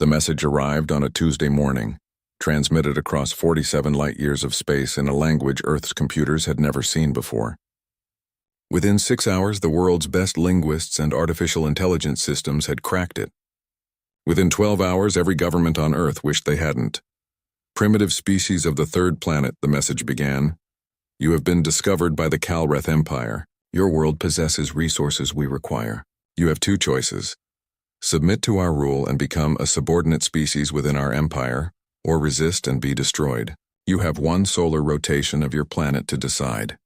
The message arrived on a Tuesday morning, transmitted across 47 light-years of space in a language Earth's computers had never seen before. Within 6 hours, the world's best linguists and artificial intelligence systems had cracked it. Within 12 hours, every government on Earth wished they hadn't. Primitive species of the third planet, the message began. You have been discovered by the Calreth Empire. Your world possesses resources we require. You have two choices. Submit to our rule and become a subordinate species within our empire, or resist and be destroyed. You have one solar rotation of your planet to decide.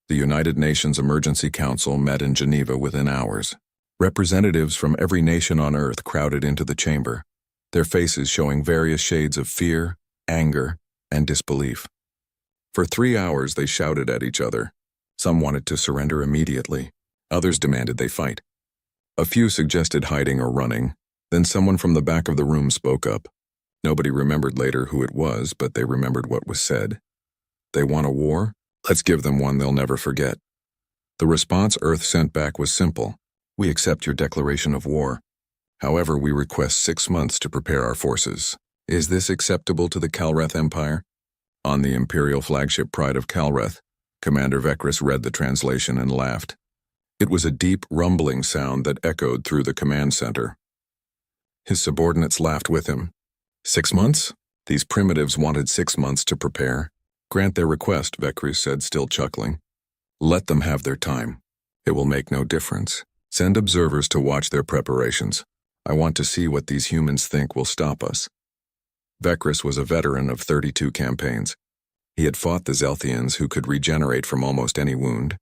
The United Nations Emergency Council met in Geneva within hours. Representatives from every nation on Earth crowded into the chamber, their faces showing various shades of fear, anger, and disbelief. For 3 hours they shouted at each other. Some wanted to surrender immediately. Others demanded they fight. A few suggested hiding or running. Then someone from the back of the room spoke up. Nobody remembered later who it was, but they remembered what was said. They want a war? Let's give them one they'll never forget. The response Earth sent back was simple. We accept your declaration of war. However, we request 6 months to prepare our forces. Is this acceptable to the Calreth Empire? On the Imperial flagship Pride of Calreth, Commander Vekris read the translation and laughed. It was a deep, rumbling sound that echoed through the command center. His subordinates laughed with him. 6 months? These primitives wanted 6 months to prepare. Grant their request, Vekris said, still chuckling. Let them have their time. It will make no difference. Send observers to watch their preparations. I want to see what these humans think will stop us. Vekris was a veteran of 32 campaigns. He had fought the Zelthians, who could regenerate from almost any wound.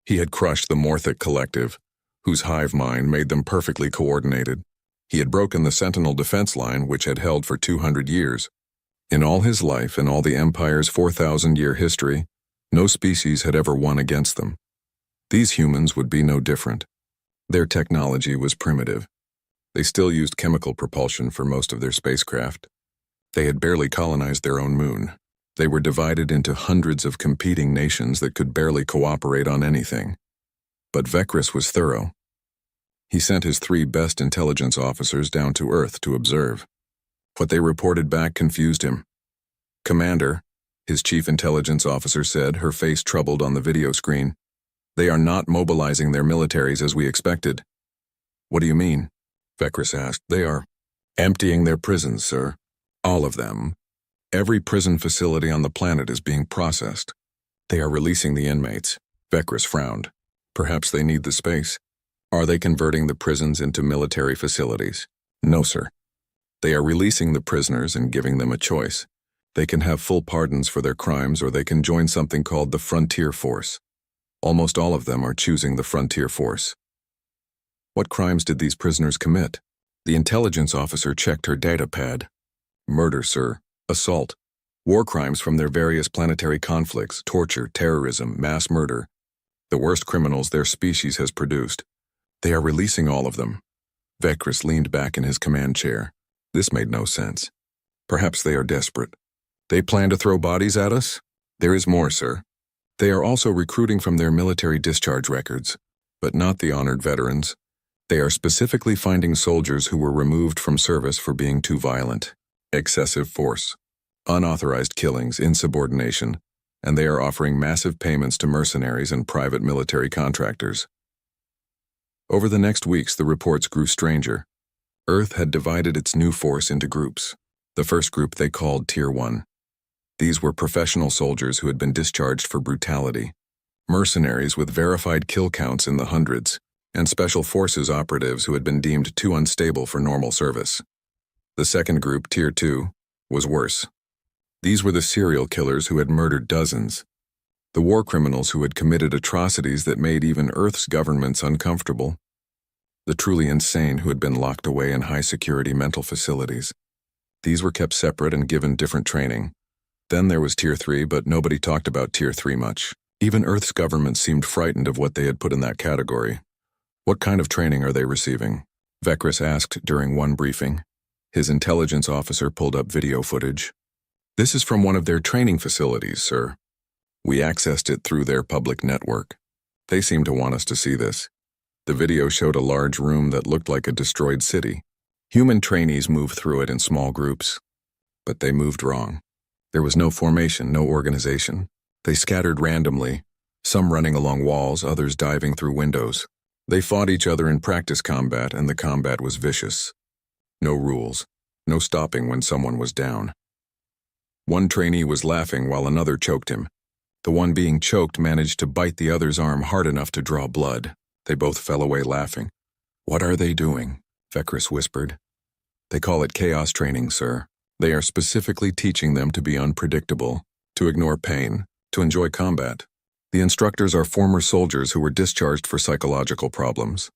He had crushed the Morthic Collective, whose hive mind made them perfectly coordinated. He had broken the Sentinel defense line, which had held for 200 years. In all his life and all the Empire's 4,000-year history, no species had ever won against them. These humans would be no different. Their technology was primitive. They still used chemical propulsion for most of their spacecraft. They had barely colonized their own moon. They were divided into hundreds of competing nations that could barely cooperate on anything. But Vekris was thorough. He sent his 3 best intelligence officers down to Earth to observe. What they reported back confused him. Commander, his chief intelligence officer said, her face troubled on the video screen. They are not mobilizing their militaries as we expected. What do you mean? Vekris asked. They are emptying their prisons, sir. All of them. Every prison facility on the planet is being processed. They are releasing the inmates. Vekris frowned. Perhaps they need the space. Are they converting the prisons into military facilities? No, sir. They are releasing the prisoners and giving them a choice. They can have full pardons for their crimes, or they can join something called the Frontier Force. Almost all of them are choosing the Frontier Force. What crimes did these prisoners commit? The intelligence officer checked her data pad. Murder, sir. Assault. War crimes from their various planetary conflicts, torture, terrorism, mass murder. The worst criminals their species has produced. They are releasing all of them. Vekris leaned back in his command chair. This made no sense. Perhaps they are desperate. They plan to throw bodies at us? There is more, sir. They are also recruiting from their military discharge records, but not the honored veterans. They are specifically finding soldiers who were removed from service for being too violent. Excessive force, unauthorized killings, insubordination, and they are offering massive payments to mercenaries and private military contractors. Over the next weeks, the reports grew stranger. Earth had divided its new force into groups. The first group they called Tier 1. These were professional soldiers who had been discharged for brutality, mercenaries with verified kill counts in the hundreds, and special forces operatives who had been deemed too unstable for normal service. The second group, Tier 2, was worse. These were the serial killers who had murdered dozens, the war criminals who had committed atrocities that made even Earth's governments uncomfortable, the truly insane who had been locked away in high-security mental facilities. These were kept separate and given different training. Then there was Tier 3, but nobody talked about Tier 3 much. Even Earth's government seemed frightened of what they had put in that category. What kind of training are they receiving? Vekris asked during one briefing. His intelligence officer pulled up video footage. This is from one of their training facilities, sir. We accessed it through their public network. They seemed to want us to see this. The video showed a large room that looked like a destroyed city. Human trainees moved through it in small groups, but they moved wrong. There was no formation, no organization. They scattered randomly, some running along walls, others diving through windows. They fought each other in practice combat, and the combat was vicious. No rules, no stopping when someone was down. One trainee was laughing while another choked him. The one being choked managed to bite the other's arm hard enough to draw blood. They both fell away laughing. "What are they doing?" Vekris whispered. "They call it chaos training, sir. They are specifically teaching them to be unpredictable, to ignore pain, to enjoy combat. The instructors are former soldiers who were discharged for psychological problems."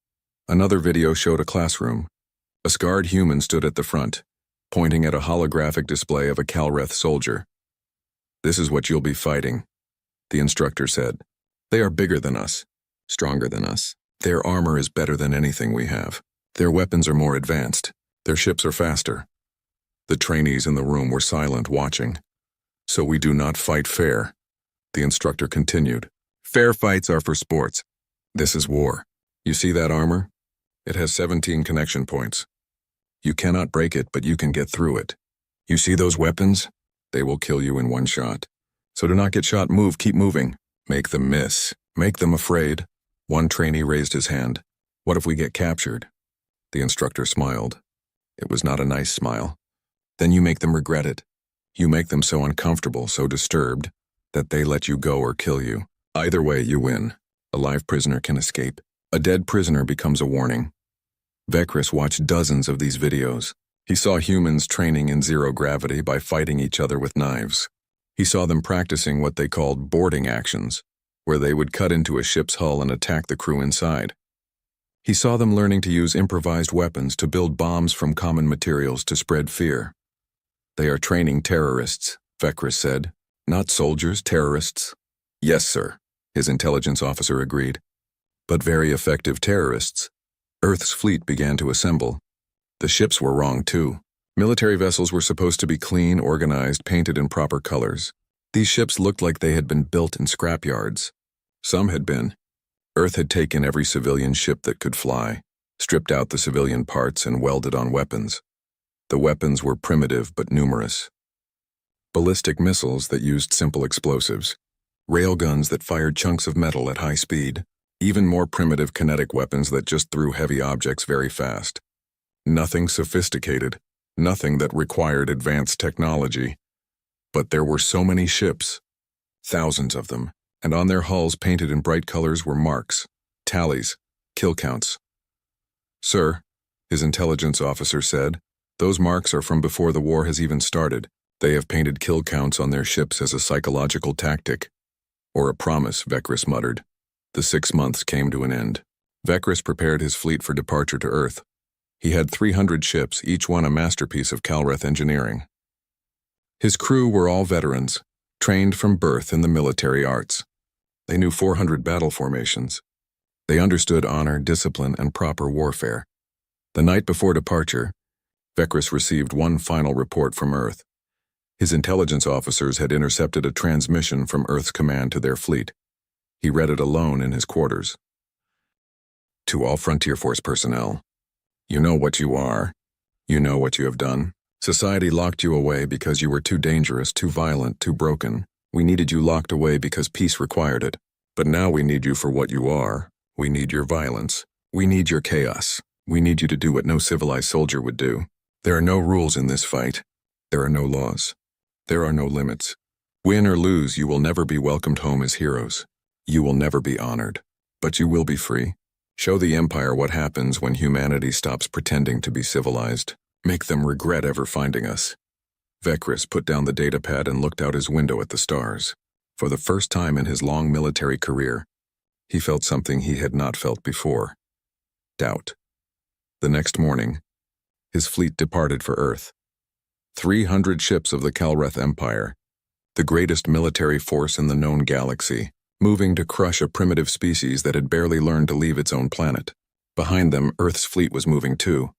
Another video showed a classroom. A scarred human stood at the front, pointing at a holographic display of a Calreth soldier. "This is what you'll be fighting," the instructor said. "They are bigger than us, stronger than us. Their armor is better than anything we have. Their weapons are more advanced. Their ships are faster." The trainees in the room were silent, watching. "So we do not fight fair," the instructor continued. "Fair fights are for sports. This is war. You see that armor? It has 17 connection points. You cannot break it, but you can get through it. You see those weapons? They will kill you in one shot. So do not get shot, move, keep moving. Make them miss. Make them afraid." One trainee raised his hand. "What if we get captured?" The instructor smiled. It was not a nice smile. "Then you make them regret it. You make them so uncomfortable, so disturbed, that they let you go or kill you. Either way, you win. A live prisoner can escape. A dead prisoner becomes a warning." Vekris watched dozens of these videos. He saw humans training in zero gravity by fighting each other with knives. He saw them practicing what they called boarding actions, where they would cut into a ship's hull and attack the crew inside. He saw them learning to use improvised weapons to build bombs from common materials to spread fear. "They are training terrorists," Vekris said. "Not soldiers, terrorists." "Yes, sir," his intelligence officer agreed. "But very effective terrorists." Earth's fleet began to assemble. The ships were wrong, too. Military vessels were supposed to be clean, organized, painted in proper colors. These ships looked like they had been built in scrapyards. Some had been. Earth had taken every civilian ship that could fly, stripped out the civilian parts, and welded on weapons. The weapons were primitive but numerous. Ballistic missiles that used simple explosives, railguns that fired chunks of metal at high speed, even more primitive kinetic weapons that just threw heavy objects very fast. Nothing sophisticated, nothing that required advanced technology. But there were so many ships, thousands of them, and on their hulls painted in bright colors were marks, tallies, kill counts. "Sir," his intelligence officer said, "those marks are from before the war has even started. They have painted kill counts on their ships as a psychological tactic." "Or a promise," Vekris muttered. The 6 months came to an end. Vekris prepared his fleet for departure to Earth. He had 300 ships, each one a masterpiece of Calreth engineering. His crew were all veterans, trained from birth in the military arts. They knew 400 battle formations. They understood honor, discipline, and proper warfare. The night before departure, Vekris received one final report from Earth. His intelligence officers had intercepted a transmission from Earth's command to their fleet. He read it alone in his quarters. "To all Frontier Force personnel, you know what you are. You know what you have done. Society locked you away because you were too dangerous, too violent, too broken. We needed you locked away because peace required it. But now we need you for what you are. We need your violence. We need your chaos. We need you to do what no civilized soldier would do. There are no rules in this fight. There are no laws. There are no limits. Win or lose, you will never be welcomed home as heroes. You will never be honored. But you will be free. Show the Empire what happens when humanity stops pretending to be civilized. Make them regret ever finding us." Vekris put down the datapad and looked out his window at the stars. For the first time in his long military career, he felt something he had not felt before: doubt. The next morning, his fleet departed for Earth. 300 ships of the Calreth Empire, the greatest military force in the known galaxy, moving to crush a primitive species that had barely learned to leave its own planet. Behind them, Earth's fleet was moving too.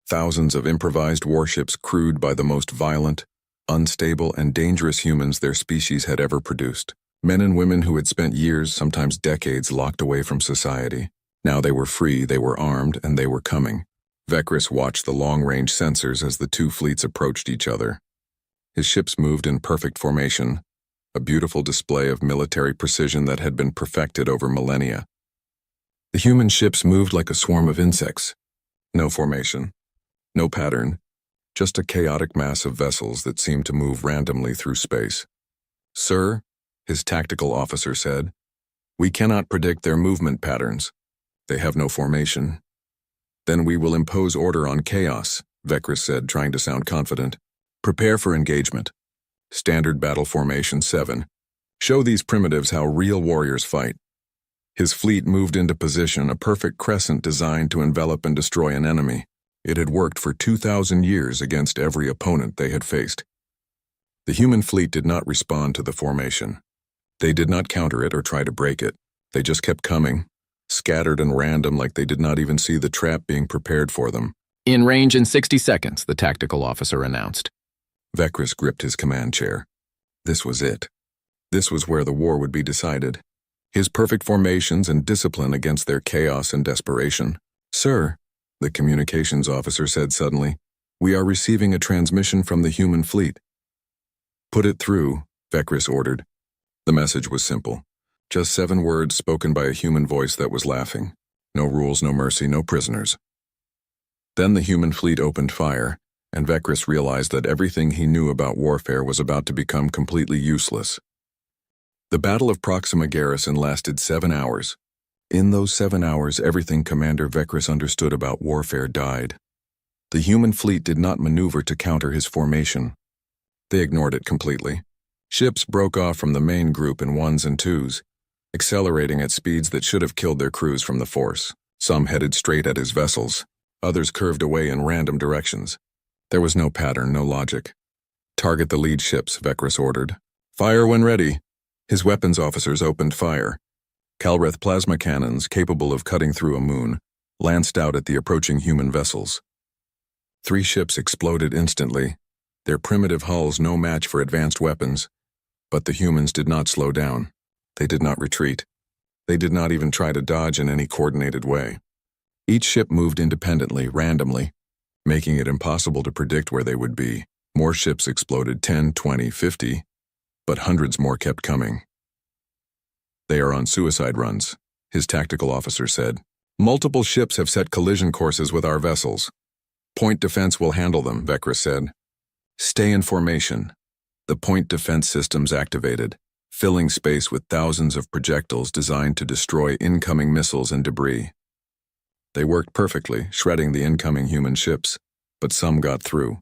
Thousands of improvised warships crewed by the most violent, unstable, and dangerous humans their species had ever produced. Men and women who had spent years, sometimes decades, locked away from society. Now they were free, they were armed, and they were coming. Vekris watched the long-range sensors as the two fleets approached each other. His ships moved in perfect formation, a beautiful display of military precision that had been perfected over millennia. The human ships moved like a swarm of insects. No formation, no pattern, just a chaotic mass of vessels that seemed to move randomly through space. "Sir," his tactical officer said, "we cannot predict their movement patterns. They have no formation." "Then we will impose order on chaos," Vekris said, trying to sound confident. "Prepare for engagement. Standard battle formation 7. Show these primitives how real warriors fight." His fleet moved into position, a perfect crescent designed to envelop and destroy an enemy. It had worked for 2,000 years against every opponent they had faced. The human fleet did not respond to the formation. They did not counter it or try to break it. They just kept coming, scattered and random, like they did not even see the trap being prepared for them. "In range in 60 seconds, the tactical officer announced. Vekris gripped his command chair. This was it. This was where the war would be decided. His perfect formations and discipline against their chaos and desperation. "Sir," the communications officer said suddenly, "we are receiving a transmission from the human fleet." "Put it through," Vekris ordered. The message was simple. Just 7 words spoken by a human voice that was laughing. No rules, no mercy, no prisoners. Then the human fleet opened fire, and Vekris realized that everything he knew about warfare was about to become completely useless. The Battle of Proxima Garrison lasted 7 hours. In those 7 hours, everything Commander Vekris understood about warfare died. The human fleet did not maneuver to counter his formation. They ignored it completely. Ships broke off from the main group in 1s and 2s, accelerating at speeds that should have killed their crews from the force. Some headed straight at his vessels. Others curved away in random directions. There was no pattern, no logic. "Target the lead ships," Vekris ordered. "Fire when ready." His weapons officers opened fire. Calreth plasma cannons, capable of cutting through a moon, lanced out at the approaching human vessels. 3 ships exploded instantly, their primitive hulls no match for advanced weapons. But the humans did not slow down. They did not retreat. They did not even try to dodge in any coordinated way. Each ship moved independently, randomly, making it impossible to predict where they would be. More ships exploded, 10, 20, 50, but hundreds more kept coming. "They are on suicide runs," his tactical officer said. "Multiple ships have set collision courses with our vessels. Point defense will handle them," Vekris said. "Stay in formation." The point defense systems activated, filling space with thousands of projectiles designed to destroy incoming missiles and debris. They worked perfectly, shredding the incoming human ships, but some got through.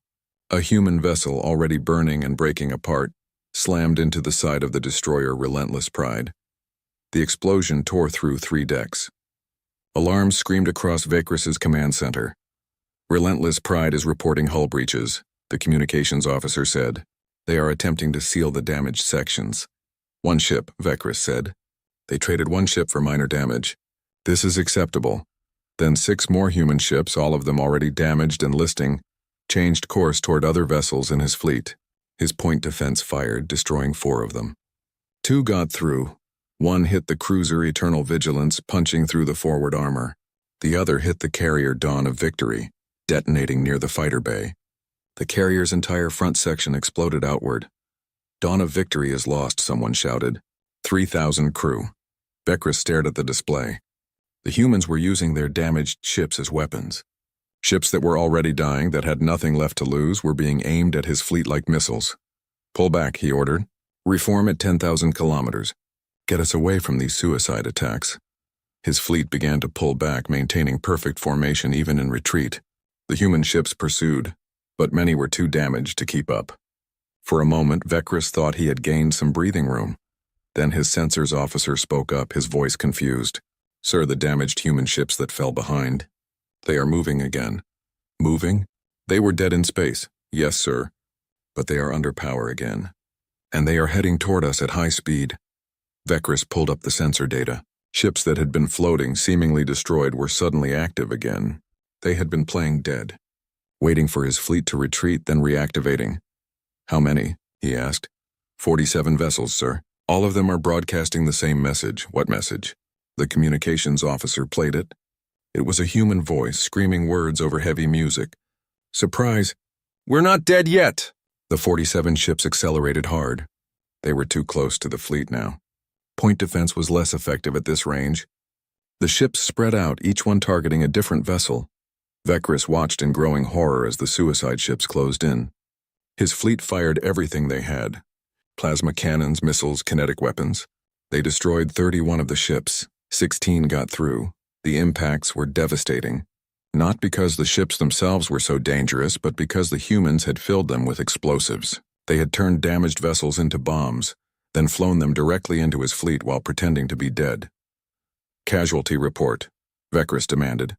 A human vessel, already burning and breaking apart, slammed into the side of the destroyer Relentless Pride. The explosion tore through 3 decks. Alarms screamed across Vekris's command center. "Relentless Pride is reporting hull breaches," the communications officer said. "They are attempting to seal the damaged sections." "1 ship," Vekris said. "They traded 1 ship for minor damage. This is acceptable." Then 6 more human ships, all of them already damaged and listing, changed course toward other vessels in his fleet. His point defense fired, destroying 4 of them. 2 got through. 1 hit the cruiser Eternal Vigilance, punching through the forward armor. The other hit the carrier Dawn of Victory, detonating near the fighter bay. The carrier's entire front section exploded outward. "Dawn of Victory is lost," someone shouted. 3,000 crew. Vekris stared at the display. The humans were using their damaged ships as weapons. Ships that were already dying, that had nothing left to lose, were being aimed at his fleet like missiles. "Pull back," he ordered. "Reform at 10,000 kilometers. Get us away from these suicide attacks." His fleet began to pull back, maintaining perfect formation even in retreat. The human ships pursued, but many were too damaged to keep up. For a moment, Vekris thought he had gained some breathing room. Then his sensors officer spoke up, his voice confused. "Sir, the damaged human ships that fell behind. They are moving again." "Moving? They were dead in space." "Yes, sir. But they are under power again. And they are heading toward us at high speed." Vekris pulled up the sensor data. Ships that had been floating, seemingly destroyed, were suddenly active again. They had been playing dead, waiting for his fleet to retreat, then reactivating. "How many?" he asked. 47 vessels, sir. All of them are broadcasting the same message." "What message?" The communications officer played it. It was a human voice screaming words over heavy music. Surprise! We're not dead yet! The 47 ships accelerated hard. They were too close to the fleet now. Point defense was less effective at this range. The ships spread out, each one targeting a different vessel. Vekris watched in growing horror as the suicide ships closed in. His fleet fired everything they had. Plasma cannons, missiles, kinetic weapons. They destroyed 31 of the ships. 16 got through. The impacts were devastating. Not because the ships themselves were so dangerous, but because the humans had filled them with explosives. They had turned damaged vessels into bombs, then flown them directly into his fleet while pretending to be dead. Casualty report, Vekris demanded.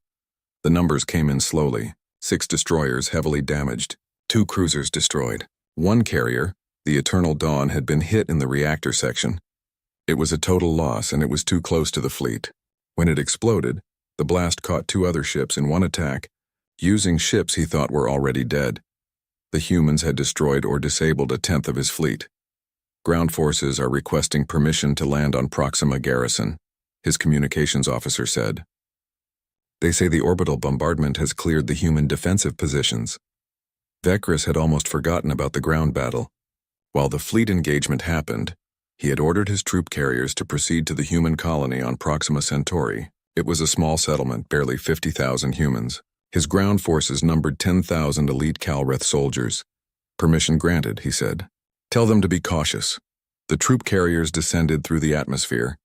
The numbers came in slowly. 6 destroyers heavily damaged, 2 cruisers destroyed. 1 carrier, the Eternal Dawn, had been hit in the reactor section. It was a total loss, and it was too close to the fleet. When it exploded, the blast caught 2 other ships in one attack, using ships he thought were already dead. The humans had destroyed or disabled 1/10 of his fleet. Ground forces are requesting permission to land on Proxima Garrison, his communications officer said. They say the orbital bombardment has cleared the human defensive positions. Vekris had almost forgotten about the ground battle. While the fleet engagement happened, he had ordered his troop carriers to proceed to the human colony on Proxima Centauri. It was a small settlement, barely 50,000 humans. His ground forces numbered 10,000 elite Calreth soldiers. Permission granted, he said. Tell them to be cautious. The troop carriers descended through the atmosphere.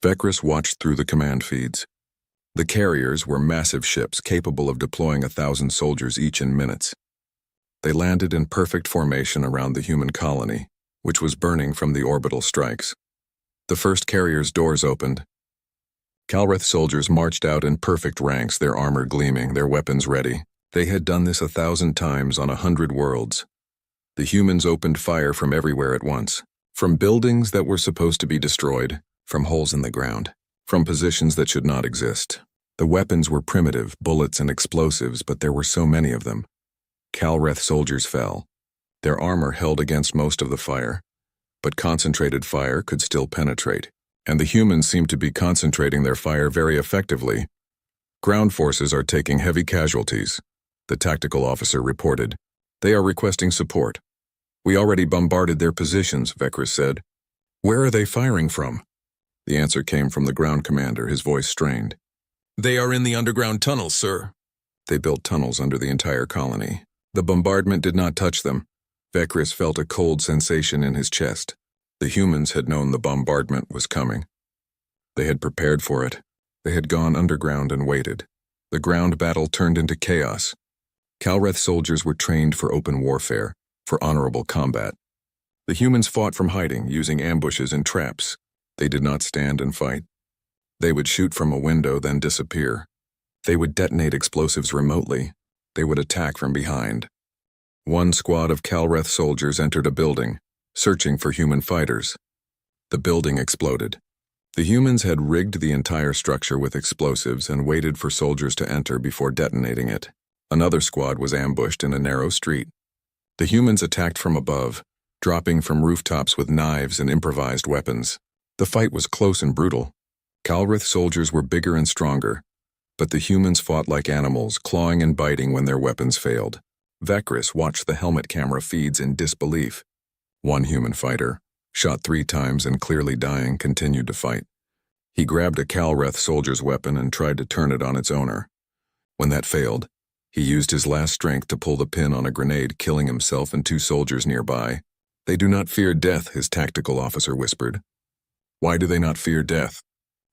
Vekris watched through the command feeds. The carriers were massive ships capable of deploying 1,000 soldiers each in minutes. They landed in perfect formation around the human colony, which was burning from the orbital strikes. The first carrier's doors opened. Calreth soldiers marched out in perfect ranks, their armor gleaming, their weapons ready. They had done this 1,000 times on 100 worlds. The humans opened fire from everywhere at once, from buildings that were supposed to be destroyed, from holes in the ground, from positions that should not exist. The weapons were primitive, bullets and explosives, but there were so many of them. Calreth soldiers fell. Their armor held against most of the fire, but concentrated fire could still penetrate, and the humans seemed to be concentrating their fire very effectively. Ground forces are taking heavy casualties, the tactical officer reported. They are requesting support. We already bombarded their positions, Vekris said. Where are they firing from? The answer came from the ground commander, his voice strained. They are in the underground tunnels, sir. They built tunnels under the entire colony. The bombardment did not touch them. Vekris felt a cold sensation in his chest. The humans had known the bombardment was coming. They had prepared for it. They had gone underground and waited. The ground battle turned into chaos. Calreth soldiers were trained for open warfare, for honorable combat. The humans fought from hiding, using ambushes and traps. They did not stand and fight. They would shoot from a window, then disappear. They would detonate explosives remotely. They would attack from behind. One squad of Calreth soldiers entered a building, searching for human fighters. The building exploded. The humans had rigged the entire structure with explosives and waited for soldiers to enter before detonating it. Another squad was ambushed in a narrow street. The humans attacked from above, dropping from rooftops with knives and improvised weapons. The fight was close and brutal. Calreth soldiers were bigger and stronger, but the humans fought like animals, clawing and biting when their weapons failed. Vekris watched the helmet camera feeds in disbelief. One human fighter, shot 3 times and clearly dying, continued to fight. He grabbed a Calreth soldier's weapon and tried to turn it on its owner. When that failed, he used his last strength to pull the pin on a grenade, killing himself and 2 soldiers nearby. They do not fear death, his tactical officer whispered. Why do they not fear death?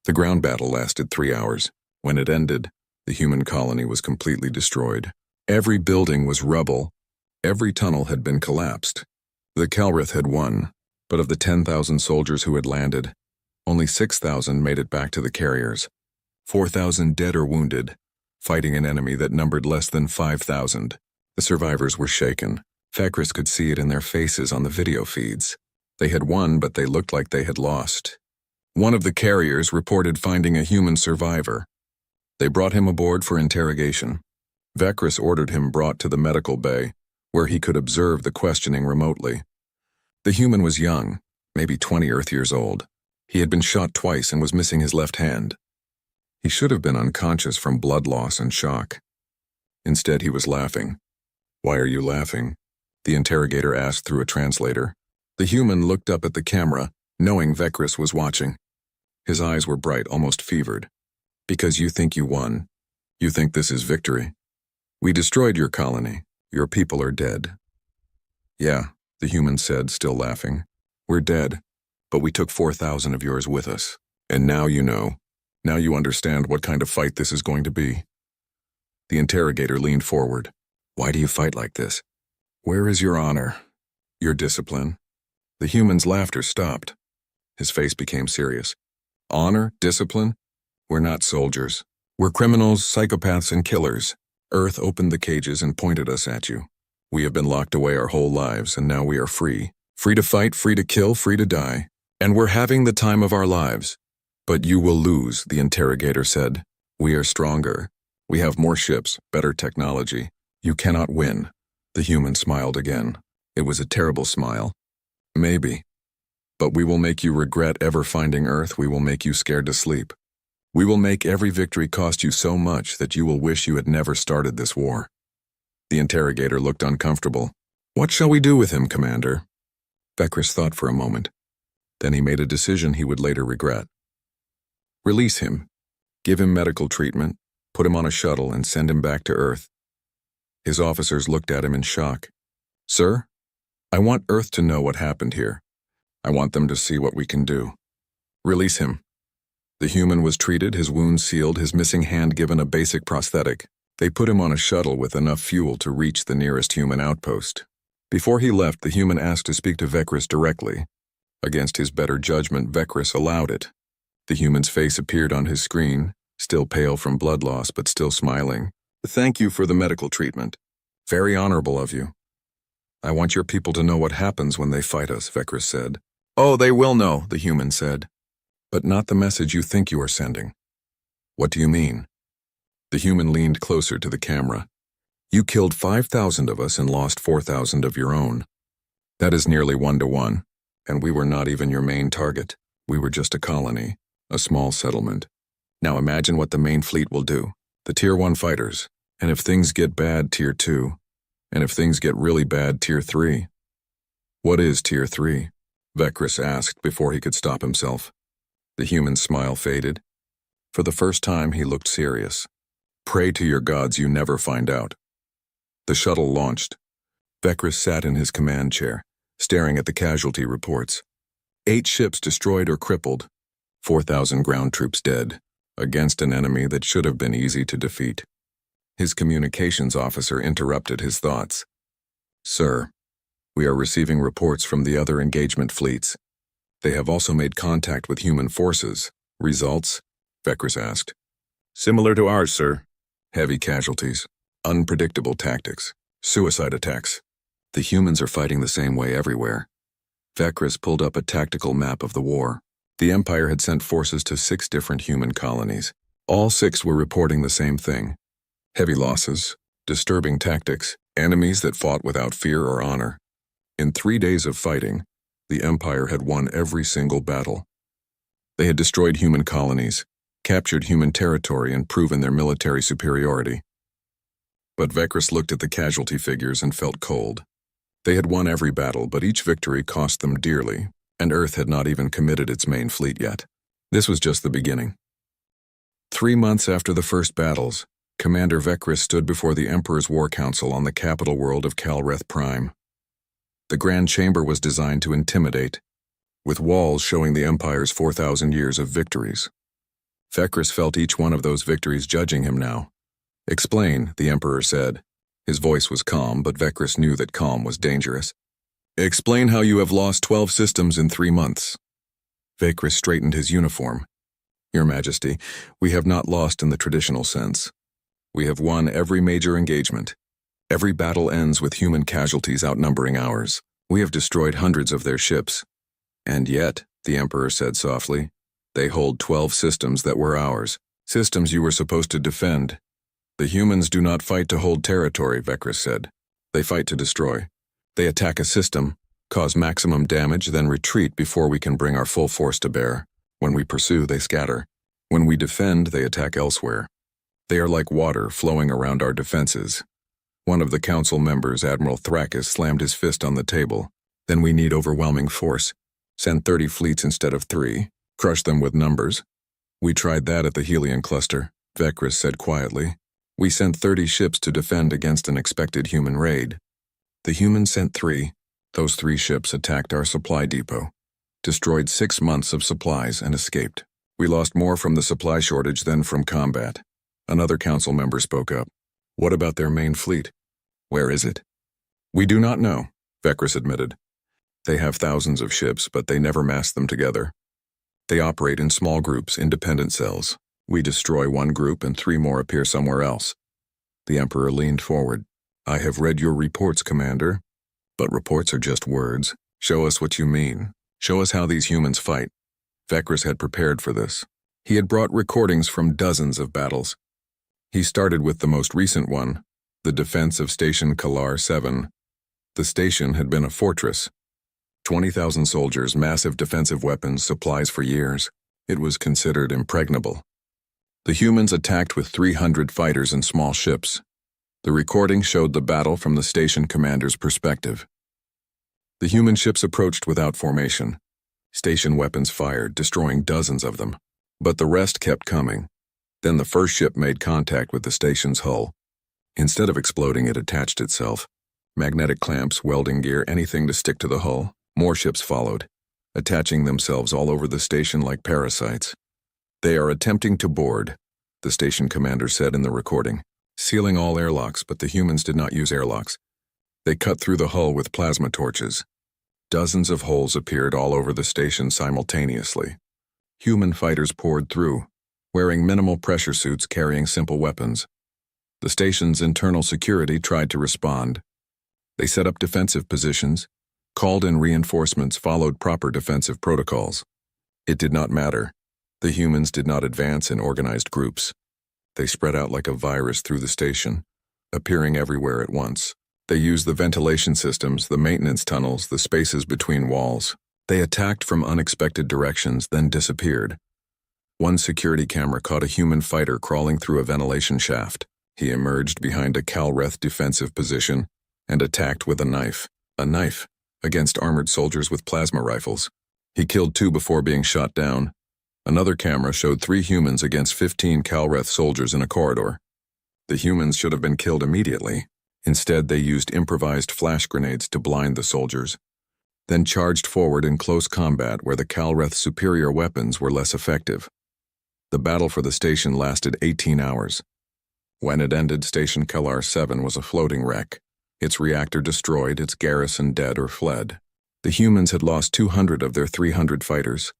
The ground battle lasted 3 hours. When it ended, the human colony was completely destroyed. Every building was rubble. Every tunnel had been collapsed. The Calreth had won, but of the 10,000 soldiers who had landed, only 6,000 made it back to the carriers. 4,000 dead or wounded, fighting an enemy that numbered less than 5,000. The survivors were shaken. Vekris could see it in their faces on the video feeds. They had won, but they looked like they had lost. One of the carriers reported finding a human survivor. They brought him aboard for interrogation. Vekris ordered him brought to the medical bay, where he could observe the questioning remotely. The human was young, maybe 20 Earth years old. He had been shot twice and was missing his left hand. He should have been unconscious from blood loss and shock. Instead, he was laughing. "Why are you laughing?" the interrogator asked through a translator. The human looked up at the camera, knowing Vekris was watching. His eyes were bright, almost fevered. "Because you think you won. You think this is victory. We destroyed your colony. Your people are dead." "Yeah," the human said, still laughing. "We're dead, but we took 4,000 of yours with us. And now you know. Now you understand what kind of fight this is going to be." The interrogator leaned forward. "Why do you fight like this? Where is your honor? Your discipline?" The human's laughter stopped. His face became serious. "Honor? Discipline? We're not soldiers. We're criminals, psychopaths, and killers. Earth opened the cages and pointed us at you. We have been locked away our whole lives, and now we are free. Free to fight, free to kill, free to die. And we're having the time of our lives. But you will lose," the interrogator said. "We are stronger. We have more ships, better technology. You cannot win." The human smiled again. It was a terrible smile. "Maybe. But we will make you regret ever finding Earth. We will make you scared to sleep. We will make every victory cost you so much that you will wish you had never started this war." The interrogator looked uncomfortable. "What shall we do with him, Commander?" Vekris thought for a moment. Then he made a decision he would later regret. "Release him. Give him medical treatment, put him on a shuttle, and send him back to Earth." His officers looked at him in shock. "Sir, I want Earth to know what happened here. I want them to see what we can do. Release him." The human was treated, his wounds sealed, his missing hand given a basic prosthetic. They put him on a shuttle with enough fuel to reach the nearest human outpost. Before he left, the human asked to speak to Vekris directly. Against his better judgment, Vekris allowed it. The human's face appeared on his screen, still pale from blood loss but still smiling. "Thank you for the medical treatment. Very honorable of you. I want your people to know what happens when they fight us," Vekris said. "Oh, they will know," the human said. "But not the message you think you are sending." "What do you mean?" The human leaned closer to the camera. "You killed 5,000 of us and lost 4,000 of your own. That is nearly 1-to-1, and we were not even your main target. We were just a colony, a small settlement. Now imagine what the main fleet will do, the Tier 1 fighters, and if things get bad, Tier 2, and if things get really bad, Tier 3. "What is Tier 3? Vekris asked before he could stop himself. The human's smile faded. For the first time, he looked serious. "Pray to your gods you never find out." The shuttle launched. Vekris sat in his command chair, staring at the casualty reports. 8 ships destroyed or crippled, 4,000 ground troops dead, against an enemy that should have been easy to defeat. His communications officer interrupted his thoughts. "Sir, we are receiving reports from the other engagement fleets. They have also made contact with human forces. Results?" Vekris asked. "Similar to ours, sir. Heavy casualties, unpredictable tactics, suicide attacks. The humans are fighting the same way everywhere." Vekris pulled up a tactical map of the war. The Empire had sent forces to 6 different human colonies. All 6 were reporting the same thing. Heavy losses, disturbing tactics, enemies that fought without fear or honor. In 3 days of fighting, the Empire had won every single battle. They had destroyed human colonies, captured human territory, and proven their military superiority. But Vekris looked at the casualty figures and felt cold. They had won every battle, but each victory cost them dearly, and Earth had not even committed its main fleet yet. This was just the beginning. 3 months after the first battles, Commander Vekris stood before the Emperor's War Council on the capital world of Calreth Prime. The Grand Chamber was designed to intimidate, with walls showing the Empire's 4,000 years of victories. Vekris felt each one of those victories judging him now. "Explain," the Emperor said. His voice was calm, but Vekris knew that calm was dangerous. "Explain how you have lost 12 systems in 3 months." Vekris straightened his uniform. "Your Majesty, we have not lost in the traditional sense. We have won every major engagement. Every battle ends with human casualties outnumbering ours. We have destroyed hundreds of their ships. And yet," the Emperor said softly, "they hold 12 systems that were ours, systems you were supposed to defend." "The humans do not fight to hold territory," Vekris said. "They fight to destroy. They attack a system, cause maximum damage, then retreat before we can bring our full force to bear. When we pursue, they scatter. When we defend, they attack elsewhere. They are like water flowing around our defenses. One of the council members, Admiral Thrakis, slammed his fist on the table. Then we need overwhelming force. Send 30 fleets instead of 3. Crush them with numbers. We tried that at the Helion cluster, Vekris said quietly. We sent 30 ships to defend against an expected human raid. The humans sent 3. Those 3 ships attacked our supply depot, destroyed 6 months of supplies, and escaped. We lost more from the supply shortage than from combat. Another council member spoke up. What about their main fleet? Where is it? We do not know, Vekris admitted. They have thousands of ships, but they never mass them together. They operate in small groups, independent cells. We destroy one group and 3 more appear somewhere else. The Emperor leaned forward. I have read your reports, Commander. But reports are just words. Show us what you mean. Show us how these humans fight. Vekris had prepared for this. He had brought recordings from dozens of battles. He started with the most recent one, the defense of Station Kalar 7. The station had been a fortress. 20,000 soldiers, massive defensive weapons, supplies for years. It was considered impregnable. The humans attacked with 300 fighters and small ships. The recording showed the battle from the station commander's perspective. The human ships approached without formation. Station weapons fired, destroying dozens of them. But the rest kept coming. Then the first ship made contact with the station's hull. Instead of exploding, it attached itself. Magnetic clamps, welding gear, anything to stick to the hull. More ships followed, attaching themselves all over the station like parasites. They are attempting to board, the station commander said in the recording, sealing all airlocks, but the humans did not use airlocks. They cut through the hull with plasma torches. Dozens of holes appeared all over the station simultaneously. Human fighters poured through, wearing minimal pressure suits carrying simple weapons. The station's internal security tried to respond. They set up defensive positions, called in reinforcements, followed proper defensive protocols. It did not matter. The humans did not advance in organized groups. They spread out like a virus through the station, appearing everywhere at once. They used the ventilation systems, the maintenance tunnels, the spaces between walls. They attacked from unexpected directions, then disappeared. One security camera caught a human fighter crawling through a ventilation shaft. He emerged behind a Kalreth defensive position and attacked with a knife. A knife against armored soldiers with plasma rifles. He killed 2 before being shot down. Another camera showed 3 humans against 15 Kalreth soldiers in a corridor. The humans should have been killed immediately. Instead, they used improvised flash grenades to blind the soldiers, then charged forward in close combat where the Kalreth's superior weapons were less effective. The battle for the station lasted 18 hours. When it ended, Station Kalar 7 was a floating wreck. Its reactor destroyed, its garrison dead or fled. The humans had lost 200 of their 300 fighters,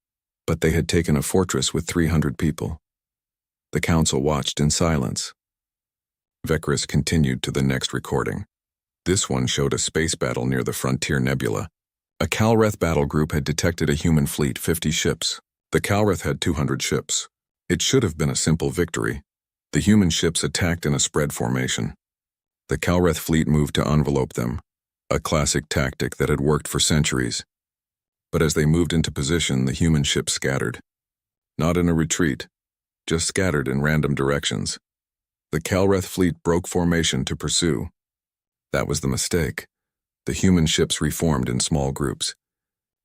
but they had taken a fortress with 300 people. The council watched in silence. Vekris continued to the next recording. This one showed a space battle near the Frontier Nebula. A Kalreth battle group had detected a human fleet, 50 ships. The Kalreth had 200 ships. It should have been a simple victory. The human ships attacked in a spread formation. The Kalreth fleet moved to envelope them, a classic tactic that had worked for centuries. But as they moved into position, the human ships scattered. Not in a retreat, just scattered in random directions. The Kalreth fleet broke formation to pursue. That was the mistake. The human ships reformed in small groups.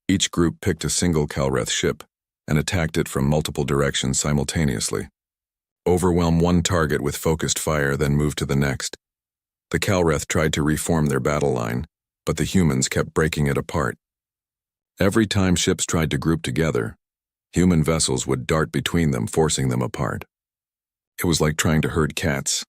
Each group picked a single Kalreth ship and attacked it from multiple directions simultaneously. Overwhelm one target with focused fire, then move to the next. The Kalreth tried to reform their battle line, but the humans kept breaking it apart. Every time ships tried to group together, human vessels would dart between them, forcing them apart. It was like trying to herd cats.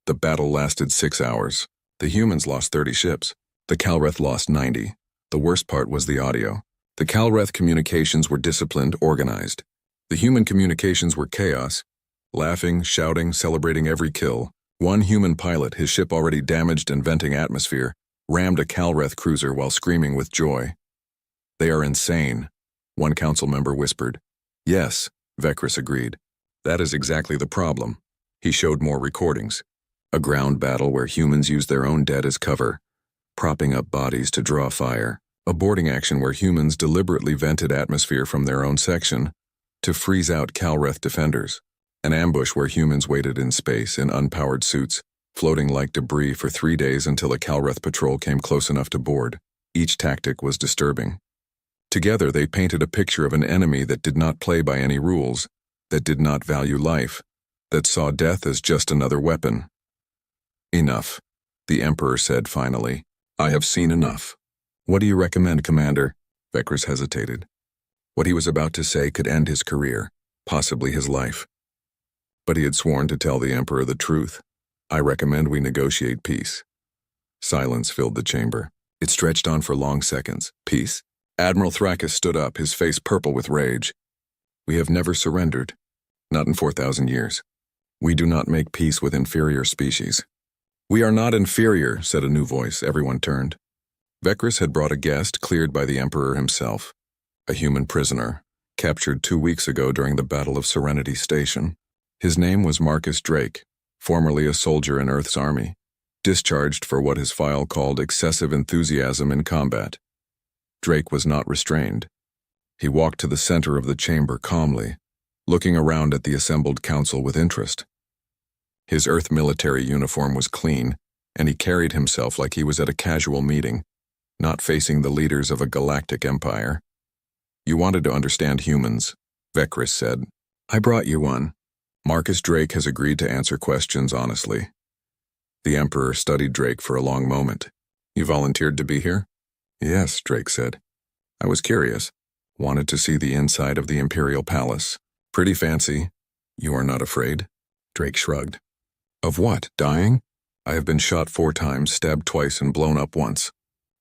The battle lasted 6 hours. The humans lost 30 ships. The Kalreth lost 90. The worst part was the audio. The Kalreth communications were disciplined, organized. The human communications were chaos, laughing, shouting, celebrating every kill. One human pilot, his ship already damaged and venting atmosphere, rammed a Kalreth cruiser while screaming with joy. They are insane, one council member whispered. Yes, Vekris agreed. That is exactly the problem. He showed more recordings. A ground battle where humans used their own dead as cover, propping up bodies to draw fire. A boarding action where humans deliberately vented atmosphere from their own section to freeze out Calreth defenders, an ambush where humans waited in space in unpowered suits, floating like debris for 3 days until a Calreth patrol came close enough to board. Each tactic was disturbing. Together they painted a picture of an enemy that did not play by any rules, that did not value life, that saw death as just another weapon. Enough, the Emperor said finally. I have seen enough. What do you recommend, Commander? Vekris hesitated. What he was about to say could end his career, possibly his life. But he had sworn to tell the Emperor the truth. I recommend we negotiate peace. Silence filled the chamber. It stretched on for long seconds. Peace? Admiral Thrakis stood up, his face purple with rage. We have never surrendered. Not in 4,000 years. We do not make peace with inferior species. We are not inferior, said a new voice. Everyone turned. Vekris had brought a guest cleared by the Emperor himself. A human prisoner, captured 2 weeks ago during the Battle of Serenity Station. His name was Marcus Drake, formerly a soldier in Earth's army, discharged for what his file called excessive enthusiasm in combat. Drake was not restrained. He walked to the center of the chamber calmly, looking around at the assembled council with interest. His Earth military uniform was clean, and he carried himself like he was at a casual meeting, not facing the leaders of a galactic empire. You wanted to understand humans, Vekris said. I brought you one. Marcus Drake has agreed to answer questions honestly. The Emperor studied Drake for a long moment. You volunteered to be here? Yes, Drake said. I was curious. Wanted to see the inside of the Imperial Palace. Pretty fancy. You are not afraid? Drake shrugged. Of what, dying? I have been shot 4 times, stabbed twice, and blown up once.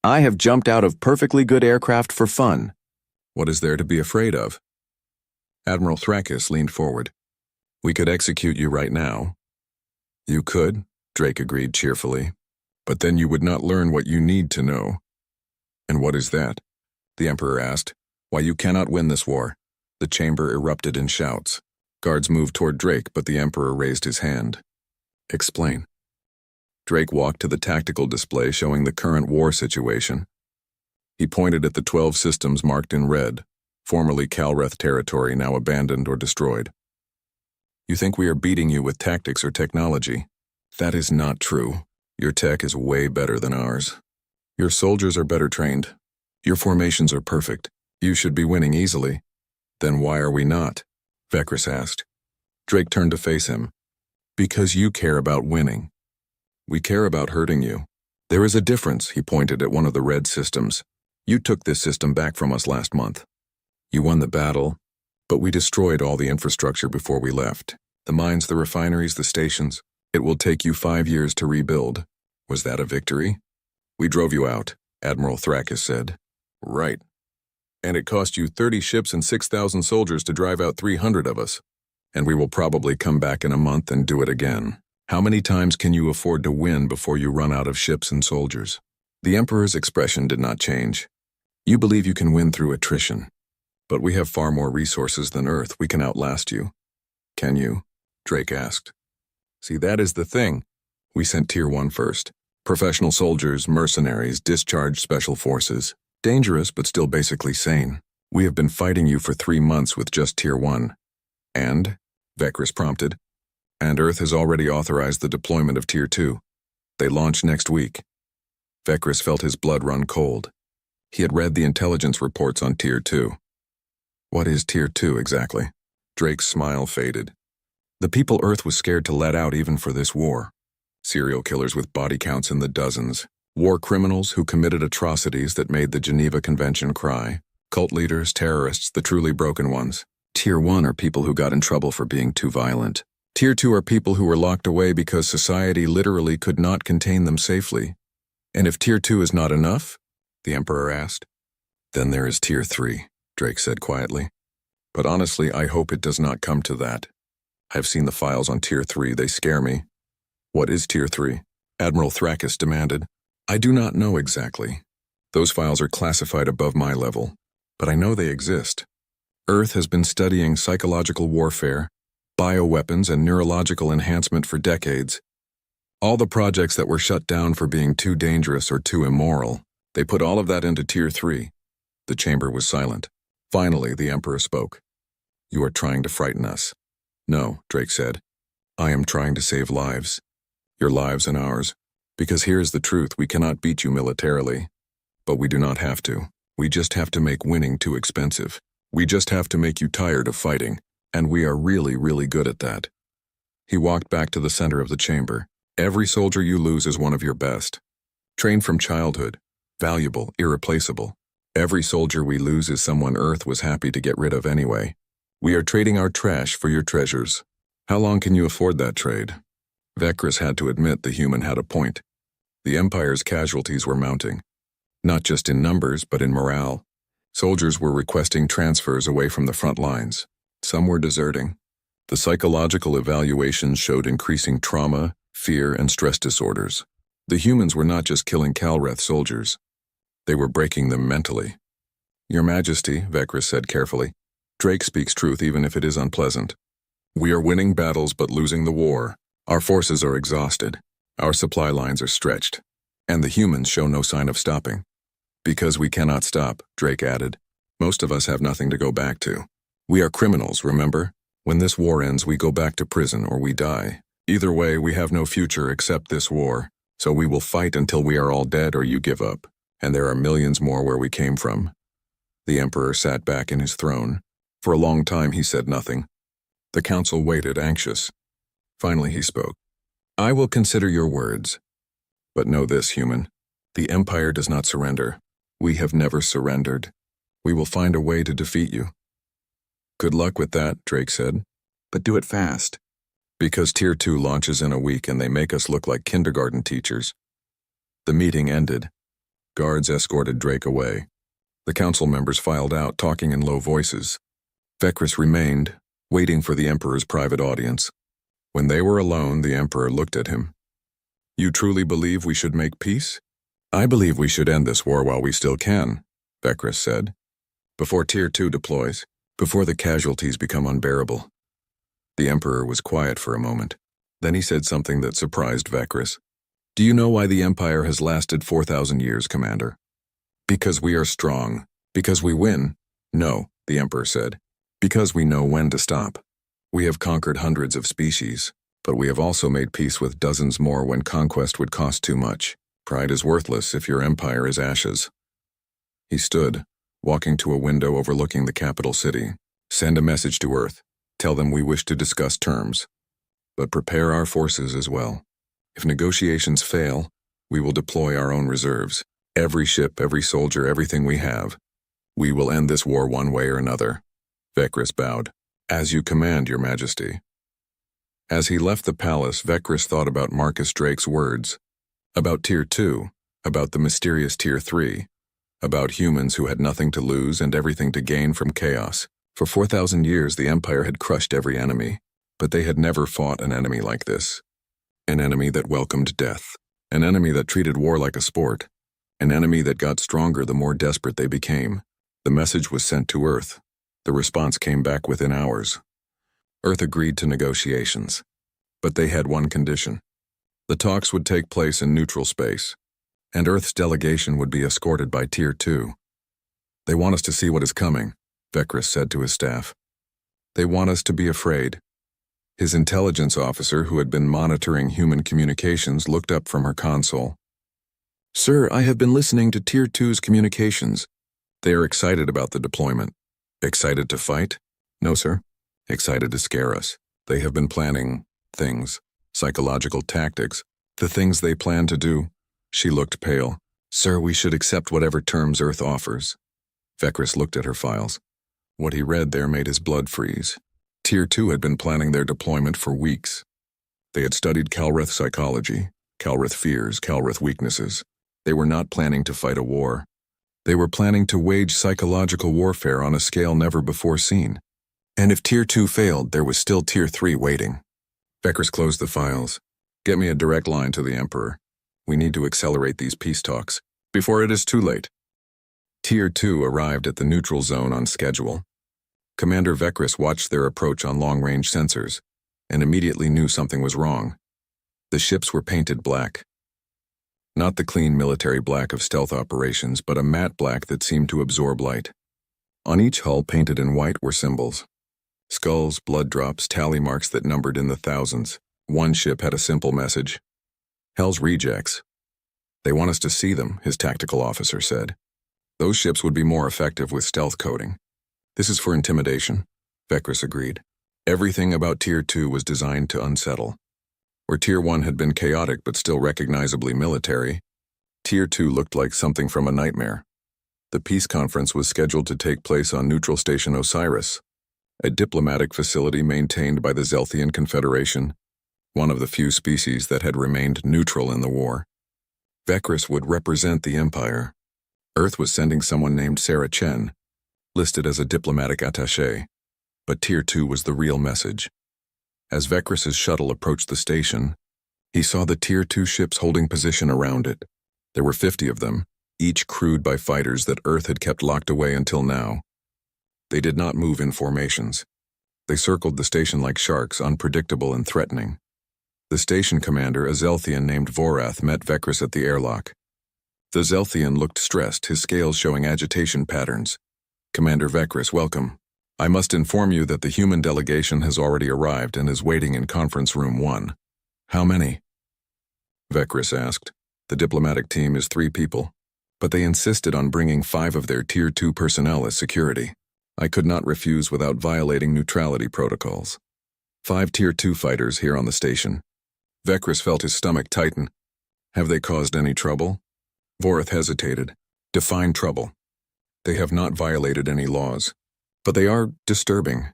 I have jumped out of perfectly good aircraft for fun. What is there to be afraid of? Admiral Thrakis leaned forward. We could execute you right now. You could, Drake agreed cheerfully. But then you would not learn what you need to know. And what is that? The Emperor asked. Why, you cannot win this war. The chamber erupted in shouts. Guards moved toward Drake, but the Emperor raised his hand. Explain. Drake walked to the tactical display showing the current war situation. He pointed at the 12 systems marked in red, formerly Calreth territory, now abandoned or destroyed. You think we are beating you with tactics or technology? That is not true. Your tech is way better than ours. Your soldiers are better trained. Your formations are perfect. You should be winning easily. Then why are we not? Vekris asked. Drake turned to face him. Because you care about winning. We care about hurting you. There is a difference, he pointed at one of the red systems. You took this system back from us last month. You won the battle, but we destroyed all the infrastructure before we left. The mines, the refineries, the stations. It will take you 5 years to rebuild. Was that a victory? We drove you out, Admiral Thrakis said. Right. And it cost you 30 ships and 6,000 soldiers to drive out 300 of us. And we will probably come back in a month and do it again. How many times can you afford to win before you run out of ships and soldiers? The Emperor's expression did not change. You believe you can win through attrition. But we have far more resources than Earth. We can outlast you. Can you? Drake asked. See, that is the thing. We sent Tier 1 first. Professional soldiers, mercenaries, discharged special forces. Dangerous, but still basically sane. We have been fighting you for 3 months with just Tier 1. And? Vekris prompted. And Earth has already authorized the deployment of Tier 2. They launch next week. Vekris felt his blood run cold. He had read the intelligence reports on Tier 2. What is Tier 2 exactly? Drake's smile faded. The people Earth was scared to let out even for this war. Serial killers with body counts in the dozens. War criminals who committed atrocities that made the Geneva Convention cry. Cult leaders, terrorists, the truly broken ones. Tier 1 are people who got in trouble for being too violent. Tier 2 are people who were locked away because society literally could not contain them safely. And if Tier 2 is not enough? The Emperor asked. Then there is Tier 3, Drake said quietly. But honestly, I hope it does not come to that. I have seen the files on Tier 3, they scare me. What is Tier 3? Admiral Thrakis demanded. I do not know exactly. Those files are classified above my level, but I know they exist. Earth has been studying psychological warfare, bioweapons, and neurological enhancement for decades. All the projects that were shut down for being too dangerous or too immoral, they put all of that into Tier 3. The chamber was silent. Finally, the Emperor spoke. You are trying to frighten us. No, Drake said. I am trying to save lives. Your lives and ours. Because here's the truth, we cannot beat you militarily. But we do not have to. We just have to make winning too expensive. We just have to make you tired of fighting. And we are really, really good at that. He walked back to the center of the chamber. Every soldier you lose is one of your best. Trained from childhood. Valuable, irreplaceable. Every soldier we lose is someone Earth was happy to get rid of anyway. We are trading our trash for your treasures. How long can you afford that trade? Vekris had to admit the human had a point. The Empire's casualties were mounting. Not just in numbers, but in morale. Soldiers were requesting transfers away from the front lines. Some were deserting. The psychological evaluations showed increasing trauma, fear, and stress disorders. The humans were not just killing Calreth soldiers. They were breaking them mentally. Your Majesty, Vekris said carefully, Drake speaks truth even if it is unpleasant. We are winning battles but losing the war. Our forces are exhausted. Our supply lines are stretched. And the humans show no sign of stopping. Because we cannot stop, Drake added. Most of us have nothing to go back to. We are criminals, remember? When this war ends, we go back to prison or we die. Either way, we have no future except this war. So we will fight until we are all dead or you give up. And there are millions more where we came from. The Emperor sat back in his throne. For a long time he said nothing. The council waited, anxious. Finally he spoke. I will consider your words. But know this, human. The Empire does not surrender. We have never surrendered. We will find a way to defeat you. Good luck with that, Drake said. But do it fast. Because Tier 2 launches in a week and they make us look like kindergarten teachers. The meeting ended. Guards escorted Drake away. The council members filed out, talking in low voices. Vekris remained, waiting for the Emperor's private audience. When they were alone, the Emperor looked at him. You truly believe we should make peace? I believe we should end this war while we still can, Vekris said. Before Tier 2 deploys, before the casualties become unbearable. The Emperor was quiet for a moment. Then he said something that surprised Vekris. Do you know why the Empire has lasted 4,000 years, Commander? Because we are strong. Because we win? No, the Emperor said. Because we know when to stop. We have conquered hundreds of species, but we have also made peace with dozens more when conquest would cost too much. Pride is worthless if your empire is ashes. He stood, walking to a window overlooking the capital city. Send a message to Earth. Tell them we wish to discuss terms. But prepare our forces as well. If negotiations fail, we will deploy our own reserves. Every ship, every soldier, everything we have. We will end this war one way or another. Vekris bowed. As you command, Your Majesty. As he left the palace, Vekris thought about Marcus Drake's words. About Tier 2, about the mysterious Tier 3, about humans who had nothing to lose and everything to gain from chaos. For 4,000 years, the Empire had crushed every enemy, but they had never fought an enemy like this. An enemy that welcomed death. An enemy that treated war like a sport. An enemy that got stronger the more desperate they became. The message was sent to Earth. The response came back within hours. Earth agreed to negotiations. But they had one condition. The talks would take place in neutral space, and Earth's delegation would be escorted by Tier 2. They want us to see what is coming, Vekris said to his staff. They want us to be afraid. His intelligence officer, who had been monitoring human communications, looked up from her console. Sir, I have been listening to Tier 2's communications. They are excited about the deployment. Excited to fight? No, sir. Excited to scare us. They have been planning things, psychological tactics, the things they plan to do. She looked pale. Sir, we should accept whatever terms Earth offers. Vekris looked at her files. What he read there made his blood freeze. Tier 2 had been planning their deployment for weeks. They had studied Calreth psychology, Calreth fears, Calreth weaknesses. They were not planning to fight a war. They were planning to wage psychological warfare on a scale never before seen. And if Tier 2 failed, there was still Tier 3 waiting. Vekris closed the files. Get me a direct line to the Emperor. We need to accelerate these peace talks, before it is too late. Tier 2 arrived at the neutral zone on schedule. Commander Vekris watched their approach on long-range sensors, and immediately knew something was wrong. The ships were painted black. Not the clean military black of stealth operations, but a matte black that seemed to absorb light. On each hull painted in white were symbols. Skulls, blood drops, tally marks that numbered in the thousands. One ship had a simple message. Hell's rejects. They want us to see them, his tactical officer said. Those ships would be more effective with stealth coding. This is for intimidation, Vekris agreed. Everything about Tier 2 was designed to unsettle. Where Tier 1 had been chaotic but still recognizably military, Tier 2 looked like something from a nightmare. The peace conference was scheduled to take place on Neutral Station Osiris, a diplomatic facility maintained by the Zelthian Confederation, one of the few species that had remained neutral in the war. Vekris would represent the Empire. Earth was sending someone named Sarah Chen, listed as a diplomatic attaché, but Tier 2 was the real message. As Vekris's shuttle approached the station, he saw the Tier 2 ships holding position around it. There were 50 of them, each crewed by fighters that Earth had kept locked away until now. They did not move in formations. They circled the station like sharks, unpredictable and threatening. The station commander, a Zelthian named Vorath, met Vekris at the airlock. The Zelthian looked stressed, his scales showing agitation patterns. Commander Vekris, welcome. I must inform you that the human delegation has already arrived and is waiting in conference room 1. How many? Vekris asked. The diplomatic team is 3 people, but they insisted on bringing 5 of their Tier 2 personnel as security. I could not refuse without violating neutrality protocols. 5 Tier 2 fighters here on the station. Vekris felt his stomach tighten. Have they caused any trouble? Vorath hesitated. Define trouble. They have not violated any laws, but they are disturbing.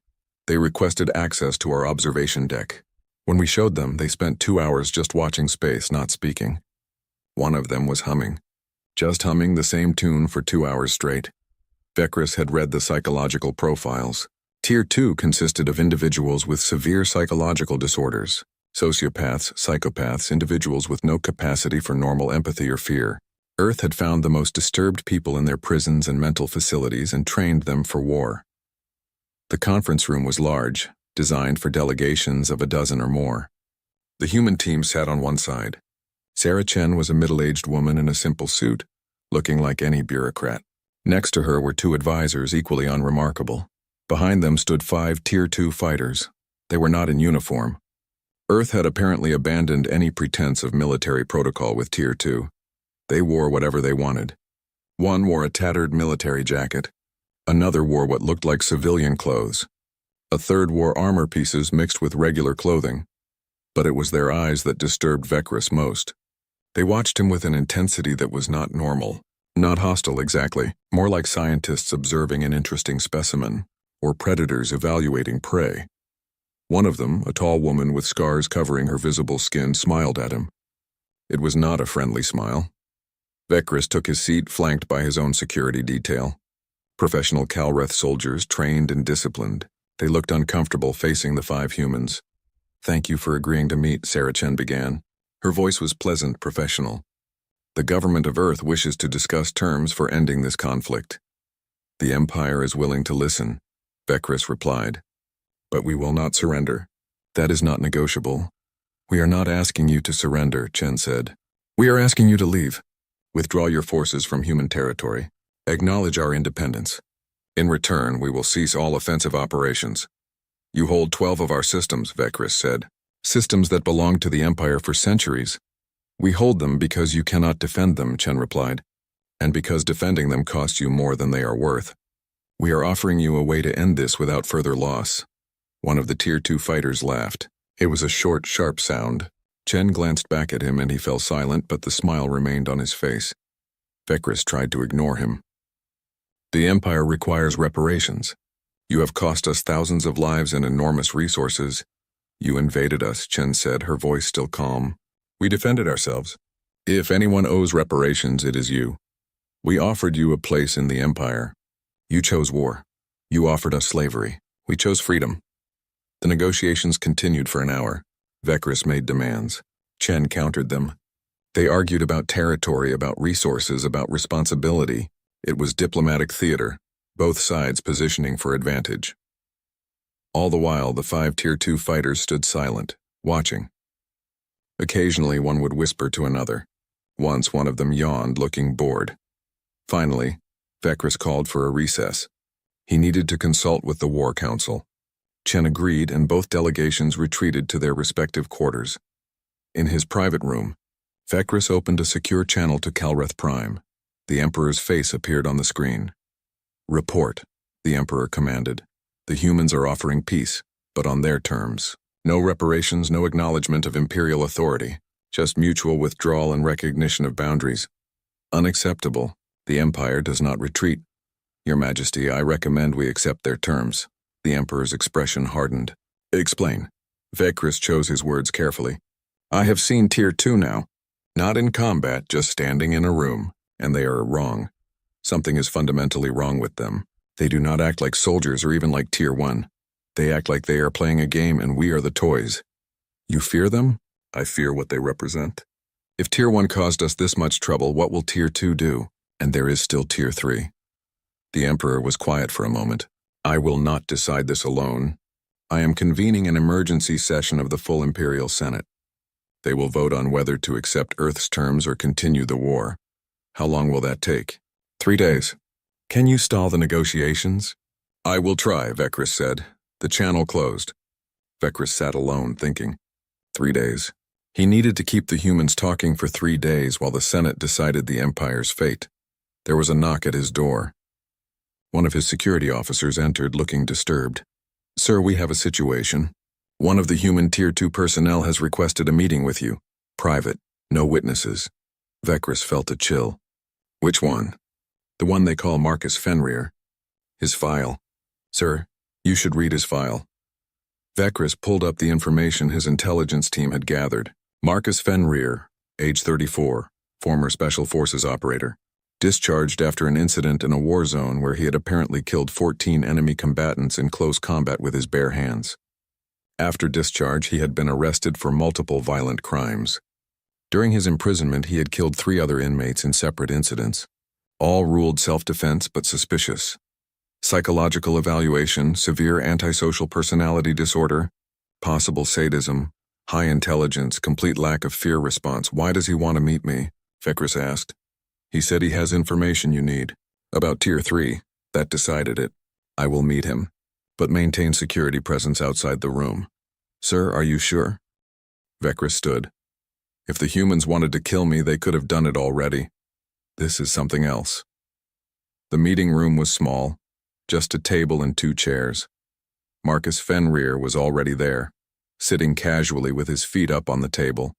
They requested access to our observation deck. When we showed them, they spent 2 hours just watching space, not speaking. One of them was humming. Just humming the same tune for 2 hours straight. Vekris had read the psychological profiles. Tier 2 consisted of individuals with severe psychological disorders. Sociopaths, psychopaths, individuals with no capacity for normal empathy or fear. Earth had found the most disturbed people in their prisons and mental facilities and trained them for war. The conference room was large, designed for delegations of a dozen or more. The human team sat on one side. Sarah Chen was a middle-aged woman in a simple suit, looking like any bureaucrat. Next to her were 2 advisors equally unremarkable. Behind them stood 5 Tier 2 fighters. They were not in uniform. Earth had apparently abandoned any pretense of military protocol with Tier 2. They wore whatever they wanted. One wore a tattered military jacket. Another wore what looked like civilian clothes. A third wore armor pieces mixed with regular clothing. But it was their eyes that disturbed Vekris most. They watched him with an intensity that was not normal. Not hostile exactly, more like scientists observing an interesting specimen, or predators evaluating prey. One of them, a tall woman with scars covering her visible skin, smiled at him. It was not a friendly smile. Vekris took his seat, flanked by his own security detail. Professional Kalreth soldiers, trained and disciplined. They looked uncomfortable facing the 5 humans. Thank you for agreeing to meet, Sarah Chen began. Her voice was pleasant, professional. The government of Earth wishes to discuss terms for ending this conflict. The Empire is willing to listen, Vekris replied. But we will not surrender. That is not negotiable. We are not asking you to surrender, Chen said. We are asking you to leave. Withdraw your forces from human territory. Acknowledge our independence. In return, we will cease all offensive operations. You hold 12 of our systems, Vekris said. Systems that belonged to the Empire for centuries. We hold them because you cannot defend them, Chen replied. And because defending them costs you more than they are worth. We are offering you a way to end this without further loss. One of the Tier 2 fighters laughed. It was a short, sharp sound. Chen glanced back at him and he fell silent, but the smile remained on his face. Vekris tried to ignore him. The Empire requires reparations. You have cost us thousands of lives and enormous resources. You invaded us, Chen said, her voice still calm. We defended ourselves. If anyone owes reparations, it is you. We offered you a place in the Empire. You chose war. You offered us slavery. We chose freedom. The negotiations continued for an hour. Vekris made demands. Chen countered them. They argued about territory, about resources, about responsibility. It was diplomatic theater, both sides positioning for advantage. All the while, the 5 Tier 2 fighters stood silent, watching. Occasionally, one would whisper to another. Once, one of them yawned, looking bored. Finally, Vekris called for a recess. He needed to consult with the War Council. Chen agreed, and both delegations retreated to their respective quarters. In his private room, Vecris opened a secure channel to Calreth Prime. The Emperor's face appeared on the screen. "Report," the Emperor commanded. "The humans are offering peace, but on their terms. No reparations, no acknowledgement of imperial authority, just mutual withdrawal and recognition of boundaries. Unacceptable. The Empire does not retreat. Your Majesty, I recommend we accept their terms." The Emperor's expression hardened. "Explain." Vecris chose his words carefully. "I have seen Tier 2 now. Not in combat, just standing in a room, and they are wrong. Something is fundamentally wrong with them. They do not act like soldiers or even like Tier 1. They act like they are playing a game and we are the toys. You fear them? I fear what they represent. If Tier 1 caused us this much trouble, what will Tier 2 do? And there is still Tier 3. The Emperor was quiet for a moment. "I will not decide this alone. I am convening an emergency session of the full Imperial Senate. They will vote on whether to accept Earth's terms or continue the war. How long will that take?" 3 days. "Can you stall the negotiations?" "I will try," Vecris said. The channel closed. Vecris sat alone, thinking. 3 days. He needed to keep the humans talking for 3 days while the Senate decided the Empire's fate. There was a knock at his door. One of his security officers entered, looking disturbed. "Sir, we have a situation. One of the human Tier 2 personnel has requested a meeting with you. Private, no witnesses." Vecris felt a chill. "Which one?" "The one they call Marcus Fenrir." "His file." "Sir, you should read his file." Vecris pulled up the information his intelligence team had gathered. Marcus Fenrir, age 34, former Special Forces operator. Discharged after an incident in a war zone where he had apparently killed 14 enemy combatants in close combat with his bare hands. After discharge, he had been arrested for multiple violent crimes. During his imprisonment, he had killed 3 other inmates in separate incidents. All ruled self-defense but suspicious. Psychological evaluation, severe antisocial personality disorder, possible sadism, high intelligence, complete lack of fear response. "Why does he want to meet me?" Vecris asked. "He said he has information you need. About Tier 3. That decided it. I will meet him, but maintain security presence outside the room." "Sir, are you sure?" Vecris stood. "If the humans wanted to kill me, they could have done it already. This is something else." The meeting room was small, just a table and 2 chairs. Marcus Fenrir was already there, sitting casually with his feet up on the table.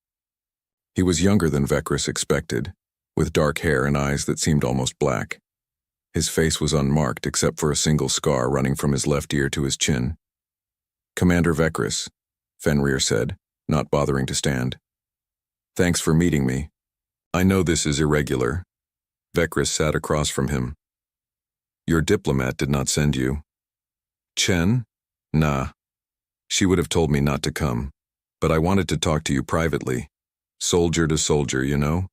He was younger than Vecris expected, with dark hair and eyes that seemed almost black. His face was unmarked except for a single scar running from his left ear to his chin. "Commander Vecris," Fenrir said, not bothering to stand. "Thanks for meeting me. I know this is irregular." Vecris sat across from him. "Your diplomat did not send you." "Chen? Nah. She would have told me not to come. But I wanted to talk to you privately. Soldier to soldier, you know?"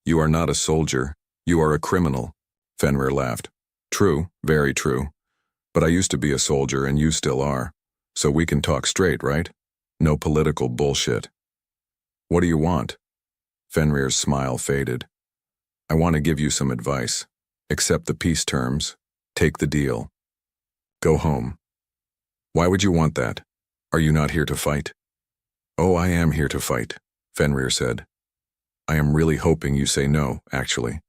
"You are not a soldier. You are a criminal." Fenrir laughed. "True, very true. But I used to be a soldier and you still are. So we can talk straight, right? No political bullshit." "What do you want?" Fenrir's smile faded. "I want to give you some advice. Accept the peace terms. Take the deal. Go home." "Why would you want that? Are you not here to fight?" "Oh, I am here to fight," Fenrir said. "I am really hoping you say no, actually,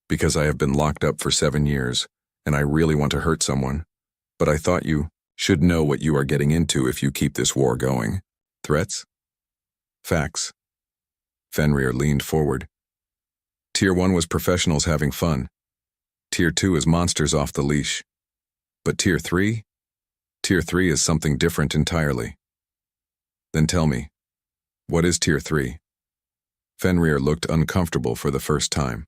because I have been locked up for 7 years, and I really want to hurt someone. But I thought you should know what you are getting into if you keep this war going. Threats? Facts." Fenrir leaned forward. "Tier 1 was professionals having fun. Tier 2 is monsters off the leash. But Tier 3? Tier 3 is something different entirely." "Then tell me, what is Tier 3? Fenrir looked uncomfortable for the first time.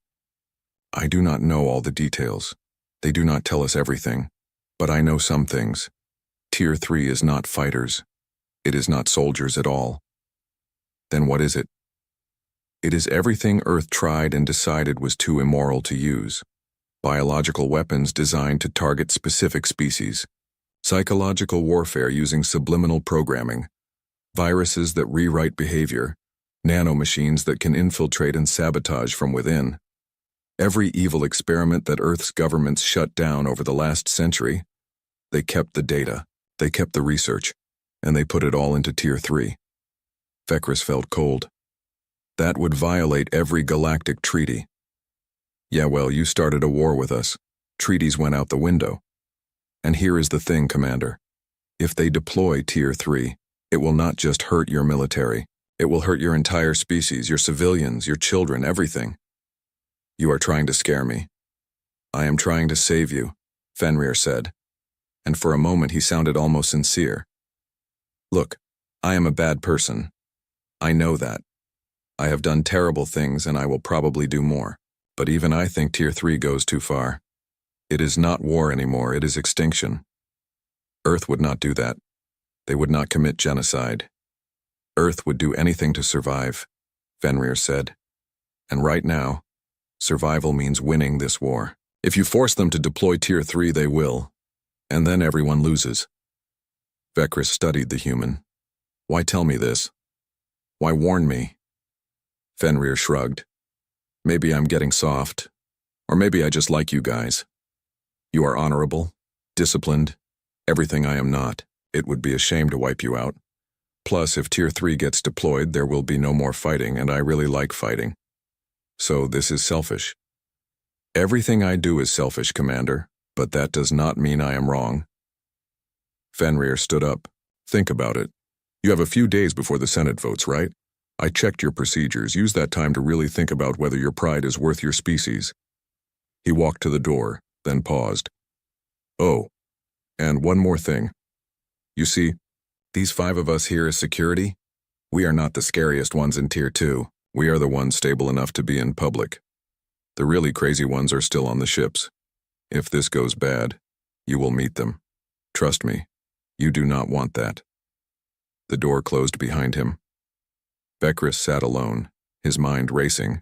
"I do not know all the details. They do not tell us everything. But I know some things. Tier 3 is not fighters. It is not soldiers at all." "Then what is it?" "It is everything Earth tried and decided was too immoral to use. Biological weapons designed to target specific species. Psychological warfare using subliminal programming. Viruses that rewrite behavior. Nanomachines that can infiltrate and sabotage from within. Every evil experiment that Earth's governments shut down over the last century, they kept the data. They kept the research, and they put it all into Tier 3. Vekris felt cold. That would violate every galactic treaty. Yeah, well, you started a war with us. Treaties went out the window. And here is the thing, Commander. If they deploy Tier 3, it will not just hurt your military. It will hurt your entire species, your civilians, your children, everything. You are trying to scare me. I am trying to save you, Fenrir said. And for a moment he sounded almost sincere. Look, I am a bad person. I know that. I have done terrible things and I will probably do more. But even I think Tier 3 goes too far. It is not war anymore, it is extinction. Earth would not do that. They would not commit genocide. Earth would do anything to survive, Fenrir said. And right now, survival means winning this war. If you force them to deploy Tier 3, they will. And then everyone loses. Vekris studied the human. Why tell me this? Why warn me? Fenrir shrugged. Maybe I'm getting soft. Or maybe I just like you guys. You are honorable, disciplined, everything I am not. It would be a shame to wipe you out. Plus, if Tier 3 gets deployed, there will be no more fighting, and I really like fighting. So this is selfish. Everything I do is selfish, Commander, but that does not mean I am wrong. Fenrir stood up. Think about it. You have a few days before the Senate votes, right? I checked your procedures. Use that time to really think about whether your pride is worth your species. He walked to the door, then paused. Oh, and one more thing. You see, these 5 of us here as security, we are not the scariest ones in Tier 2. We are the ones stable enough to be in public. The really crazy ones are still on the ships. If this goes bad, you will meet them. Trust me, you do not want that. The door closed behind him. Vekris sat alone, his mind racing.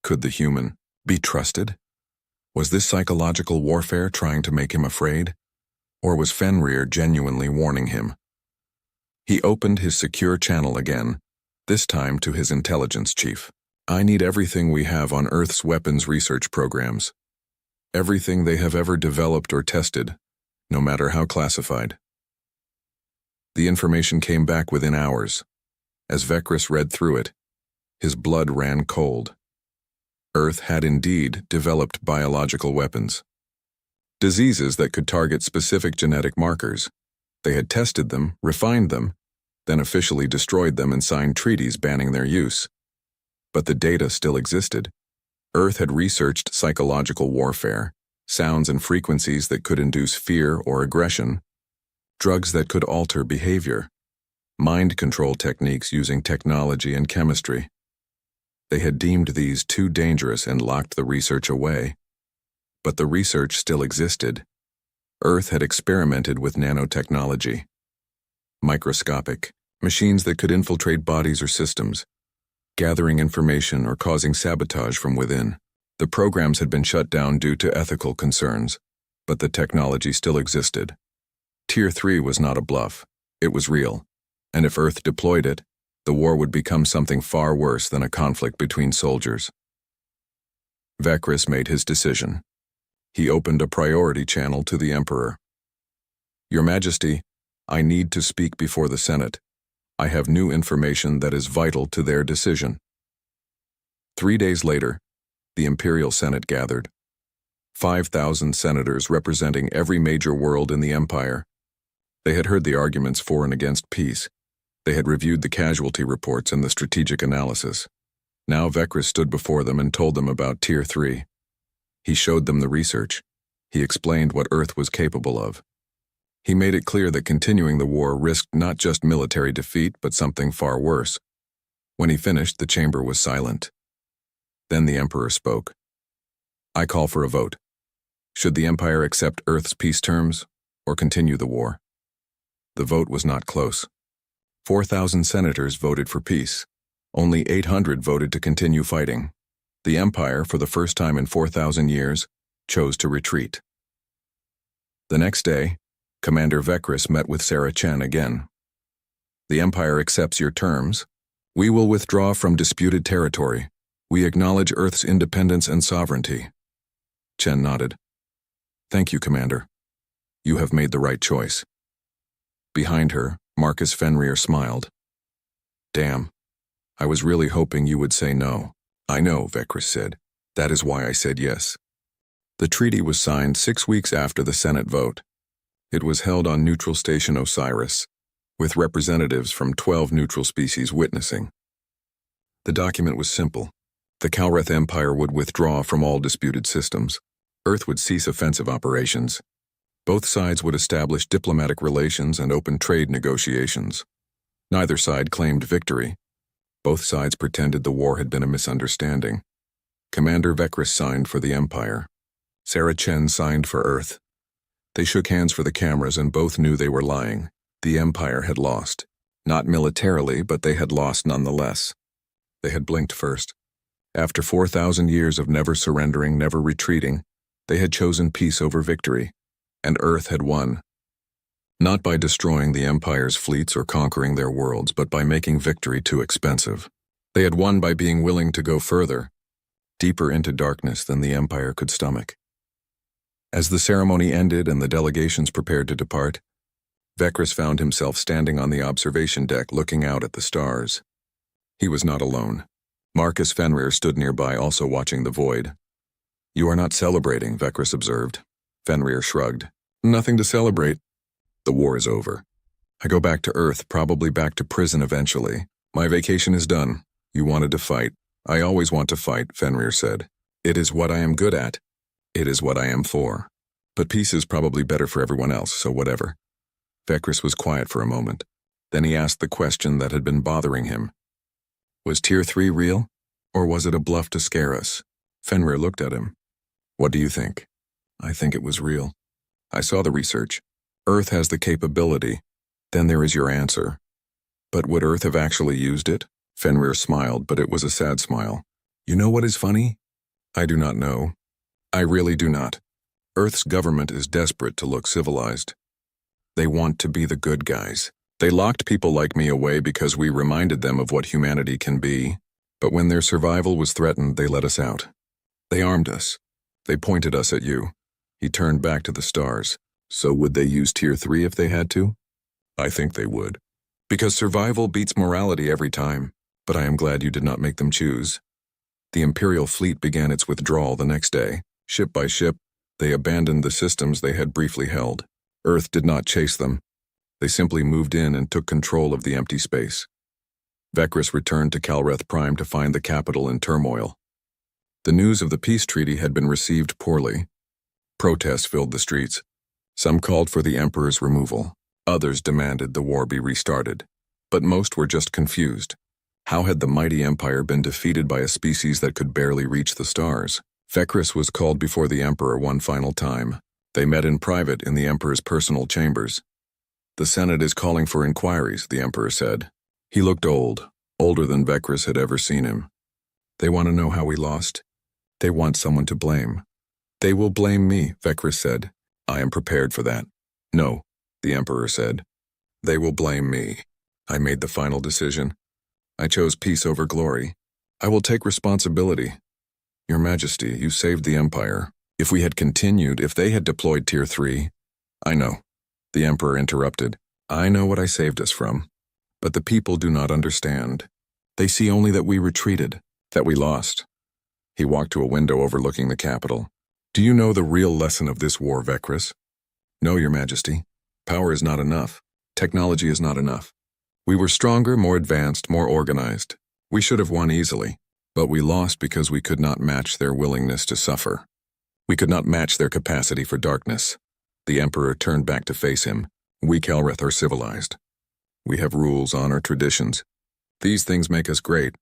Could the human be trusted? Was this psychological warfare trying to make him afraid? Or was Fenrir genuinely warning him? He opened his secure channel again, this time to his intelligence chief. I need everything we have on Earth's weapons research programs. Everything they have ever developed or tested, no matter how classified. The information came back within hours. As Vekris read through it, his blood ran cold. Earth had indeed developed biological weapons. Diseases that could target specific genetic markers. They had tested them, refined them, then officially destroyed them and signed treaties banning their use. But the data still existed. Earth had researched psychological warfare, sounds and frequencies that could induce fear or aggression, drugs that could alter behavior, mind control techniques using technology and chemistry. They had deemed these too dangerous and locked the research away. But the research still existed. Earth had experimented with nanotechnology. Microscopic, machines that could infiltrate bodies or systems, gathering information or causing sabotage from within. The programs had been shut down due to ethical concerns, but the technology still existed. Tier 3 was not a bluff. It was real. And if Earth deployed it, the war would become something far worse than a conflict between soldiers. Vekris made his decision. He opened a priority channel to the Emperor. Your Majesty, I need to speak before the Senate. I have new information that is vital to their decision. 3 days later, the Imperial Senate gathered. 5,000 senators representing every major world in the Empire. They had heard the arguments for and against peace. They had reviewed the casualty reports and the strategic analysis. Now Vekris stood before them and told them about Tier 3. He showed them the research. He explained what Earth was capable of. He made it clear that continuing the war risked not just military defeat, but something far worse. When he finished, the chamber was silent. Then the Emperor spoke. I call for a vote. Should the Empire accept Earth's peace terms, or continue the war? The vote was not close. 4,000 senators voted for peace. Only 800 voted to continue fighting. The Empire, for the first time in 4,000 years, chose to retreat. The next day, Commander Vekris met with Sarah Chen again. The Empire accepts your terms. We will withdraw from disputed territory. We acknowledge Earth's independence and sovereignty. Chen nodded. Thank you, Commander. You have made the right choice. Behind her, Marcus Fenrir smiled. Damn. I was really hoping you would say no. I know, Vecris said. That is why I said yes. The treaty was signed 6 weeks after the Senate vote. It was held on neutral station Osiris, with representatives from 12 neutral species witnessing. The document was simple. The Kalreth Empire would withdraw from all disputed systems. Earth would cease offensive operations. Both sides would establish diplomatic relations and open trade negotiations. Neither side claimed victory. Both sides pretended the war had been a misunderstanding. Commander Vecris signed for the Empire. Sarah Chen signed for Earth. They shook hands for the cameras and both knew they were lying. The Empire had lost. Not militarily, but they had lost nonetheless. They had blinked first. After 4,000 years of never surrendering, never retreating, they had chosen peace over victory, and Earth had won. Not by destroying the Empire's fleets or conquering their worlds, but by making victory too expensive. They had won by being willing to go further, deeper into darkness than the Empire could stomach. As the ceremony ended and the delegations prepared to depart, Vecris found himself standing on the observation deck looking out at the stars. He was not alone. Marcus Fenrir stood nearby, also watching the void. You are not celebrating, Vecris observed. Fenrir shrugged. Nothing to celebrate. The war is over. I go back to Earth, probably back to prison eventually. My vacation is done. You wanted to fight. I always want to fight, Fenrir said. It is what I am good at. It is what I am for. But peace is probably better for everyone else, so whatever. Vecris was quiet for a moment. Then he asked the question that had been bothering him. Was Tier 3 real? Or was it a bluff to scare us? Fenrir looked at him. What do you think? I think it was real. I saw the research. Earth has the capability. Then there is your answer. But would Earth have actually used it? Fenrir smiled, but it was a sad smile. You know what is funny? I do not know. I really do not. Earth's government is desperate to look civilized. They want to be the good guys. They locked people like me away because we reminded them of what humanity can be. But when their survival was threatened, they let us out. They armed us. They pointed us at you. He turned back to the stars. So would they use Tier 3 if they had to? I think they would. Because survival beats morality every time. But I am glad you did not make them choose. The Imperial fleet began its withdrawal the next day. Ship by ship, they abandoned the systems they had briefly held. Earth did not chase them. They simply moved in and took control of the empty space. Vecris returned to Kalreth Prime to find the capital in turmoil. The news of the peace treaty had been received poorly. Protests filled the streets. Some called for the Emperor's removal. Others demanded the war be restarted. But most were just confused. How had the mighty Empire been defeated by a species that could barely reach the stars? Vecris was called before the Emperor one final time. They met in private in the Emperor's personal chambers. The Senate is calling for inquiries, the Emperor said. He looked old, older than Vecris had ever seen him. They want to know how we lost. They want someone to blame. They will blame me, Vecris said. I am prepared for that. No, the Emperor said. They will blame me. I made the final decision. I chose peace over glory. I will take responsibility. Your Majesty, you saved the Empire. If we had continued, if they had deployed Tier 3... I know. The Emperor interrupted. I know what I saved us from. But the people do not understand. They see only that we retreated, that we lost. He walked to a window overlooking the capital. Do you know the real lesson of this war, Vecris? No, Your Majesty. Power is not enough. Technology is not enough. We were stronger, more advanced, more organized. We should have won easily. But we lost because we could not match their willingness to suffer. We could not match their capacity for darkness. The Emperor turned back to face him. We Kalreth are civilized. We have rules, honor, traditions. These things make us great,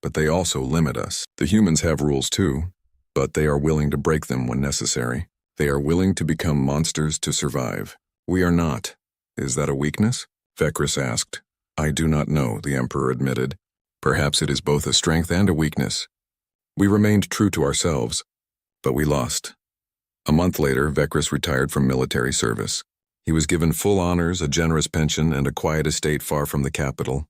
but they also limit us. The humans have rules too, but they are willing to break them when necessary. They are willing to become monsters to survive. We are not. Is that a weakness? Vecris asked. I do not know, the Emperor admitted. Perhaps it is both a strength and a weakness. We remained true to ourselves, but we lost. A month later, Vecris retired from military service. He was given full honors, a generous pension, and a quiet estate far from the capital.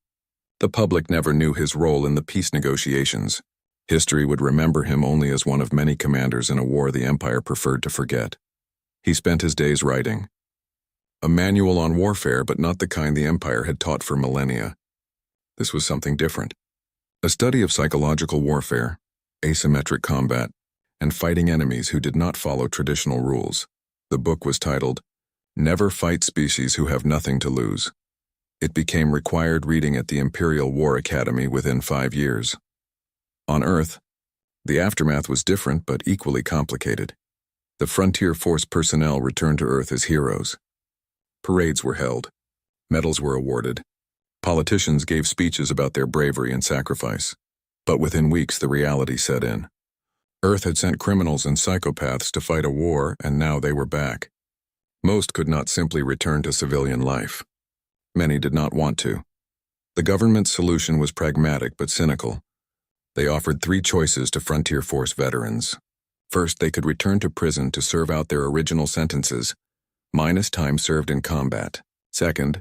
The public never knew his role in the peace negotiations. History would remember him only as one of many commanders in a war the Empire preferred to forget. He spent his days writing. A manual on warfare, but not the kind the Empire had taught for millennia. This was something different. A study of psychological warfare, asymmetric combat, and fighting enemies who did not follow traditional rules. The book was titled, Never Fight Species Who Have Nothing to Lose. It became required reading at the Imperial War Academy within 5 years. On Earth, the aftermath was different but equally complicated. The Frontier Force personnel returned to Earth as heroes. Parades were held. Medals were awarded. Politicians gave speeches about their bravery and sacrifice. But within weeks, the reality set in. Earth had sent criminals and psychopaths to fight a war, and now they were back. Most could not simply return to civilian life. Many did not want to. The government's solution was pragmatic but cynical. They offered 3 choices to Frontier Force veterans. First, they could return to prison to serve out their original sentences, minus time served in combat. Second,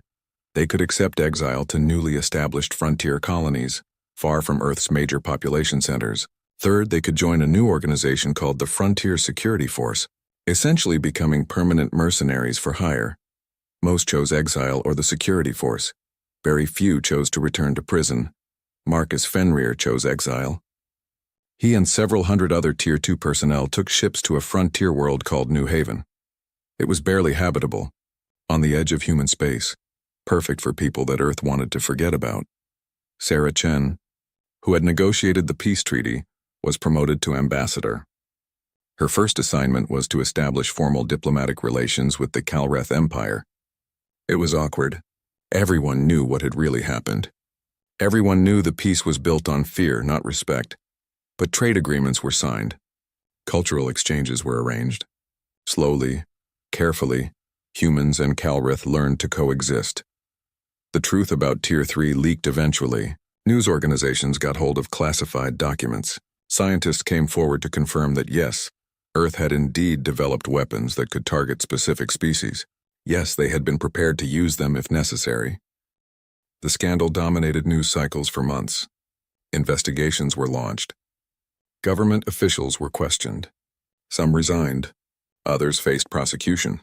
they could accept exile to newly established frontier colonies, far from Earth's major population centers. Third, they could join a new organization called the Frontier Security Force, essentially becoming permanent mercenaries for hire. Most chose exile or the security force. Very few chose to return to prison. Marcus Fenrir chose exile. He and several hundred other Tier 2 personnel took ships to a frontier world called New Haven. It was barely habitable, on the edge of human space, perfect for people that Earth wanted to forget about. Sarah Chen, who had negotiated the peace treaty, was promoted to ambassador. Her first assignment was to establish formal diplomatic relations with the Calreth Empire. It was awkward. Everyone knew what had really happened. Everyone knew the peace was built on fear, not respect. But trade agreements were signed. Cultural exchanges were arranged. Slowly, carefully, humans and Calreth learned to coexist. The truth about Tier 3 leaked eventually. News organizations got hold of classified documents. Scientists came forward to confirm that yes, Earth had indeed developed weapons that could target specific species. Yes, they had been prepared to use them if necessary. The scandal dominated news cycles for months. Investigations were launched. Government officials were questioned. Some resigned. Others faced prosecution.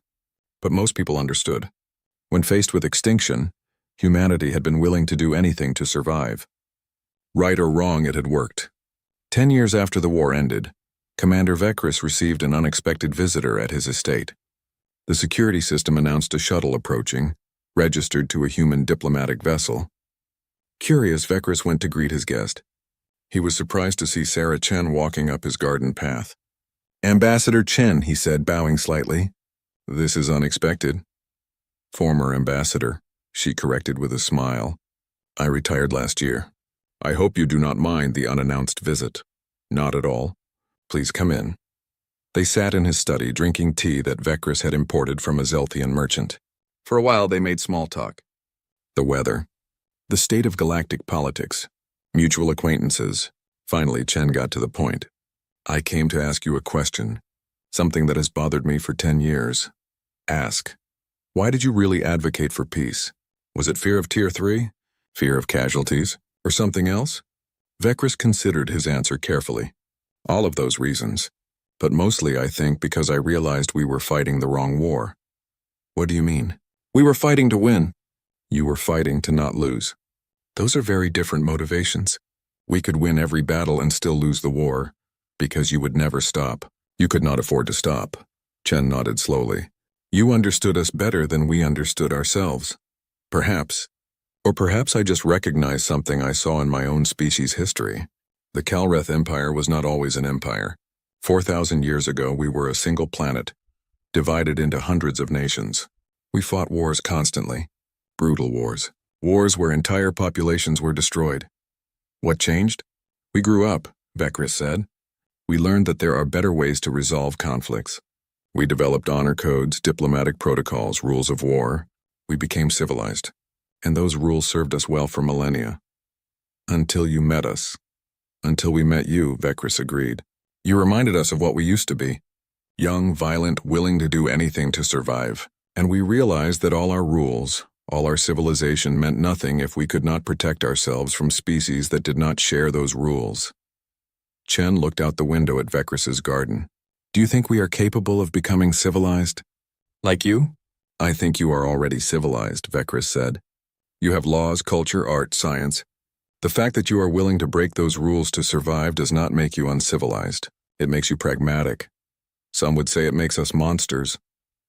But most people understood. When faced with extinction, humanity had been willing to do anything to survive. Right or wrong, it had worked. 10 years after the war ended, Commander Vekris received an unexpected visitor at his estate. The security system announced a shuttle approaching, registered to a human diplomatic vessel. Curious, Vekris went to greet his guest. He was surprised to see Sarah Chen walking up his garden path. "Ambassador Chen," he said, bowing slightly. "This is unexpected." "Former ambassador," she corrected with a smile. "I retired last year. I hope you do not mind the unannounced visit." "Not at all. Please come in." They sat in his study, drinking tea that Vekris had imported from a Zelthian merchant. For a while, they made small talk. The weather, the state of galactic politics, mutual acquaintances. Finally, Chen got to the point. "I came to ask you a question, something that has bothered me for 10 years. Ask, why did you really advocate for peace? Was it fear of Tier 3? Fear of casualties? Or something else?" Vekris considered his answer carefully. "All of those reasons. But mostly, I think, because I realized we were fighting the wrong war." "What do you mean?" "We were fighting to win." "You were fighting to not lose." "Those are very different motivations. We could win every battle and still lose the war, because you would never stop. You could not afford to stop." Chen nodded slowly. "You understood us better than we understood ourselves. Perhaps. Or perhaps I just recognized something I saw in my own species' history. The Calreth Empire was not always an empire. 4,000 years ago, we were a single planet, divided into hundreds of nations. We fought wars constantly. Brutal wars. Wars where entire populations were destroyed. What changed? We grew up, Vekris said. We learned that there are better ways to resolve conflicts. We developed honor codes, diplomatic protocols, rules of war. We became civilized. And those rules served us well for millennia. Until you met us. Until we met you, Vekris agreed. You reminded us of what we used to be. Young, violent, willing to do anything to survive. And we realized that all our rules, all our civilization meant nothing if we could not protect ourselves from species that did not share those rules. Chen looked out the window at Vekris's garden. Do you think we are capable of becoming civilized? Like you? I think you are already civilized, Vekris said. You have laws, culture, art, science. The fact that you are willing to break those rules to survive does not make you uncivilized. It makes you pragmatic. Some would say it makes us monsters.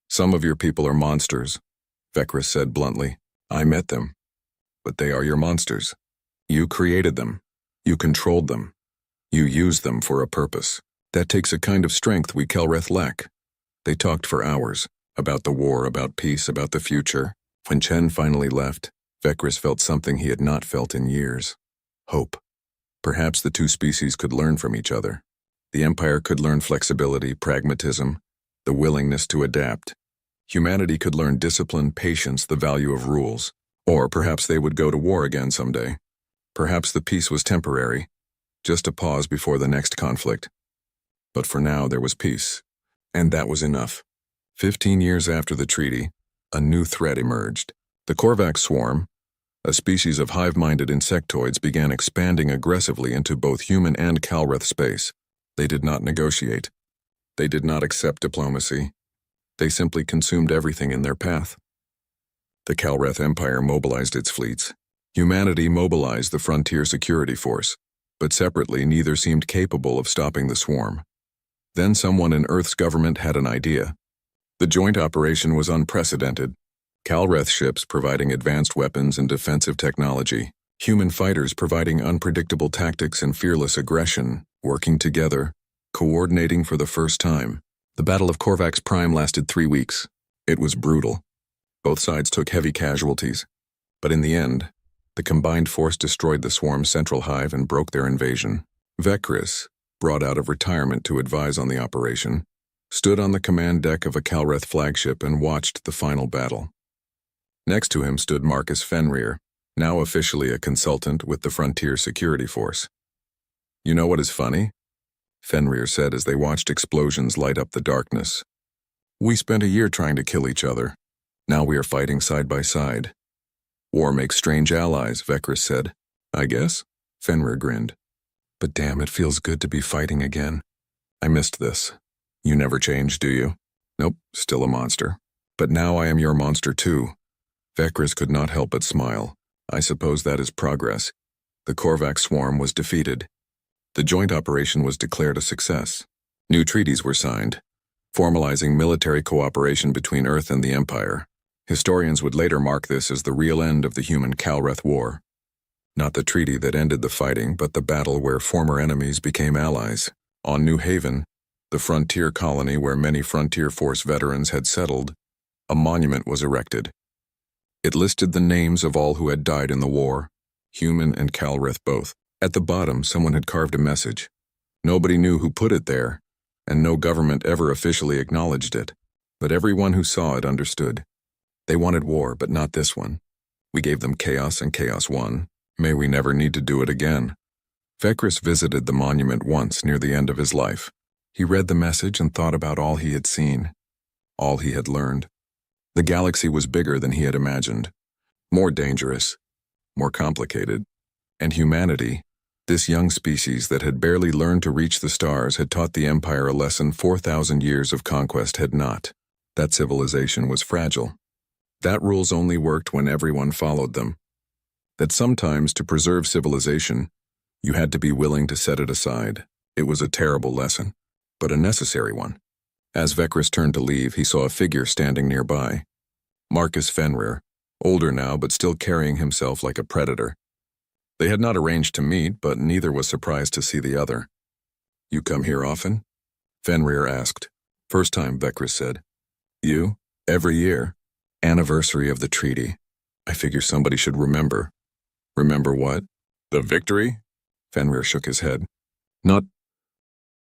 Some of your people are monsters, Vekris said bluntly. I met them. But they are your monsters. You created them. You controlled them. You used them for a purpose. That takes a kind of strength we Kelreth lack. They talked for hours, about the war, about peace, about the future. When Chen finally left, Vekris felt something he had not felt in years. Hope. Perhaps the two species could learn from each other. The Empire could learn flexibility, pragmatism, the willingness to adapt. Humanity could learn discipline, patience, the value of rules. Or perhaps they would go to war again someday. Perhaps the peace was temporary, just a pause before the next conflict. But for now there was peace, and that was enough. 15 years after the treaty, a new threat emerged. The Korvax swarm, a species of hive-minded insectoids, began expanding aggressively into both human and Kalreth space. They did not negotiate. They did not accept diplomacy. They simply consumed everything in their path. The Kalreth Empire mobilized its fleets. Humanity mobilized the Frontier Security Force, but separately neither seemed capable of stopping the swarm. Then someone in Earth's government had an idea. The joint operation was unprecedented. Kalreth ships providing advanced weapons and defensive technology, human fighters providing unpredictable tactics and fearless aggression, working together, coordinating for the first time. The Battle of Korvax Prime lasted 3 weeks. It was brutal. Both sides took heavy casualties, but in the end, the combined force destroyed the swarm's central hive and broke their invasion. Vekris, brought out of retirement to advise on the operation, stood on the command deck of a Kalreth flagship and watched the final battle. Next to him stood Marcus Fenrir, now officially a consultant with the Frontier Security Force. You know what is funny? Fenrir said as they watched explosions light up the darkness. We spent a year trying to kill each other. Now we are fighting side by side. War makes strange allies, Vekris said. I guess, Fenrir grinned. But damn, it feels good to be fighting again. I missed this. You never change, do you? Nope, still a monster. But now I am your monster too. Vekris could not help but smile. I suppose that is progress. The Korvax swarm was defeated. The joint operation was declared a success. New treaties were signed, formalizing military cooperation between Earth and the Empire. Historians would later mark this as the real end of the human Kalreth War. Not the treaty that ended the fighting, but the battle where former enemies became allies. On New Haven, the frontier colony where many Frontier Force veterans had settled, a monument was erected. It listed the names of all who had died in the war, human and Kalreth both. At the bottom, someone had carved a message. Nobody knew who put it there, and no government ever officially acknowledged it. But everyone who saw it understood. They wanted war, but not this one. We gave them chaos, and chaos won. May we never need to do it again. Vekris visited the monument once near the end of his life. He read the message and thought about all he had seen, all he had learned. The galaxy was bigger than he had imagined, more dangerous, more complicated. And humanity, this young species that had barely learned to reach the stars, had taught the Empire a lesson 4,000 years of conquest had not. That civilization was fragile. That rules only worked when everyone followed them. That sometimes, to preserve civilization, you had to be willing to set it aside. It was a terrible lesson, but a necessary one. As Vekris turned to leave, he saw a figure standing nearby. Marcus Fenrir, older now but still carrying himself like a predator. They had not arranged to meet, but neither was surprised to see the other. You come here often? Fenrir asked. First time, Vekris said. You? Every year. Anniversary of the treaty. I figure somebody should remember. Remember what? The victory? Fenrir shook his head. Not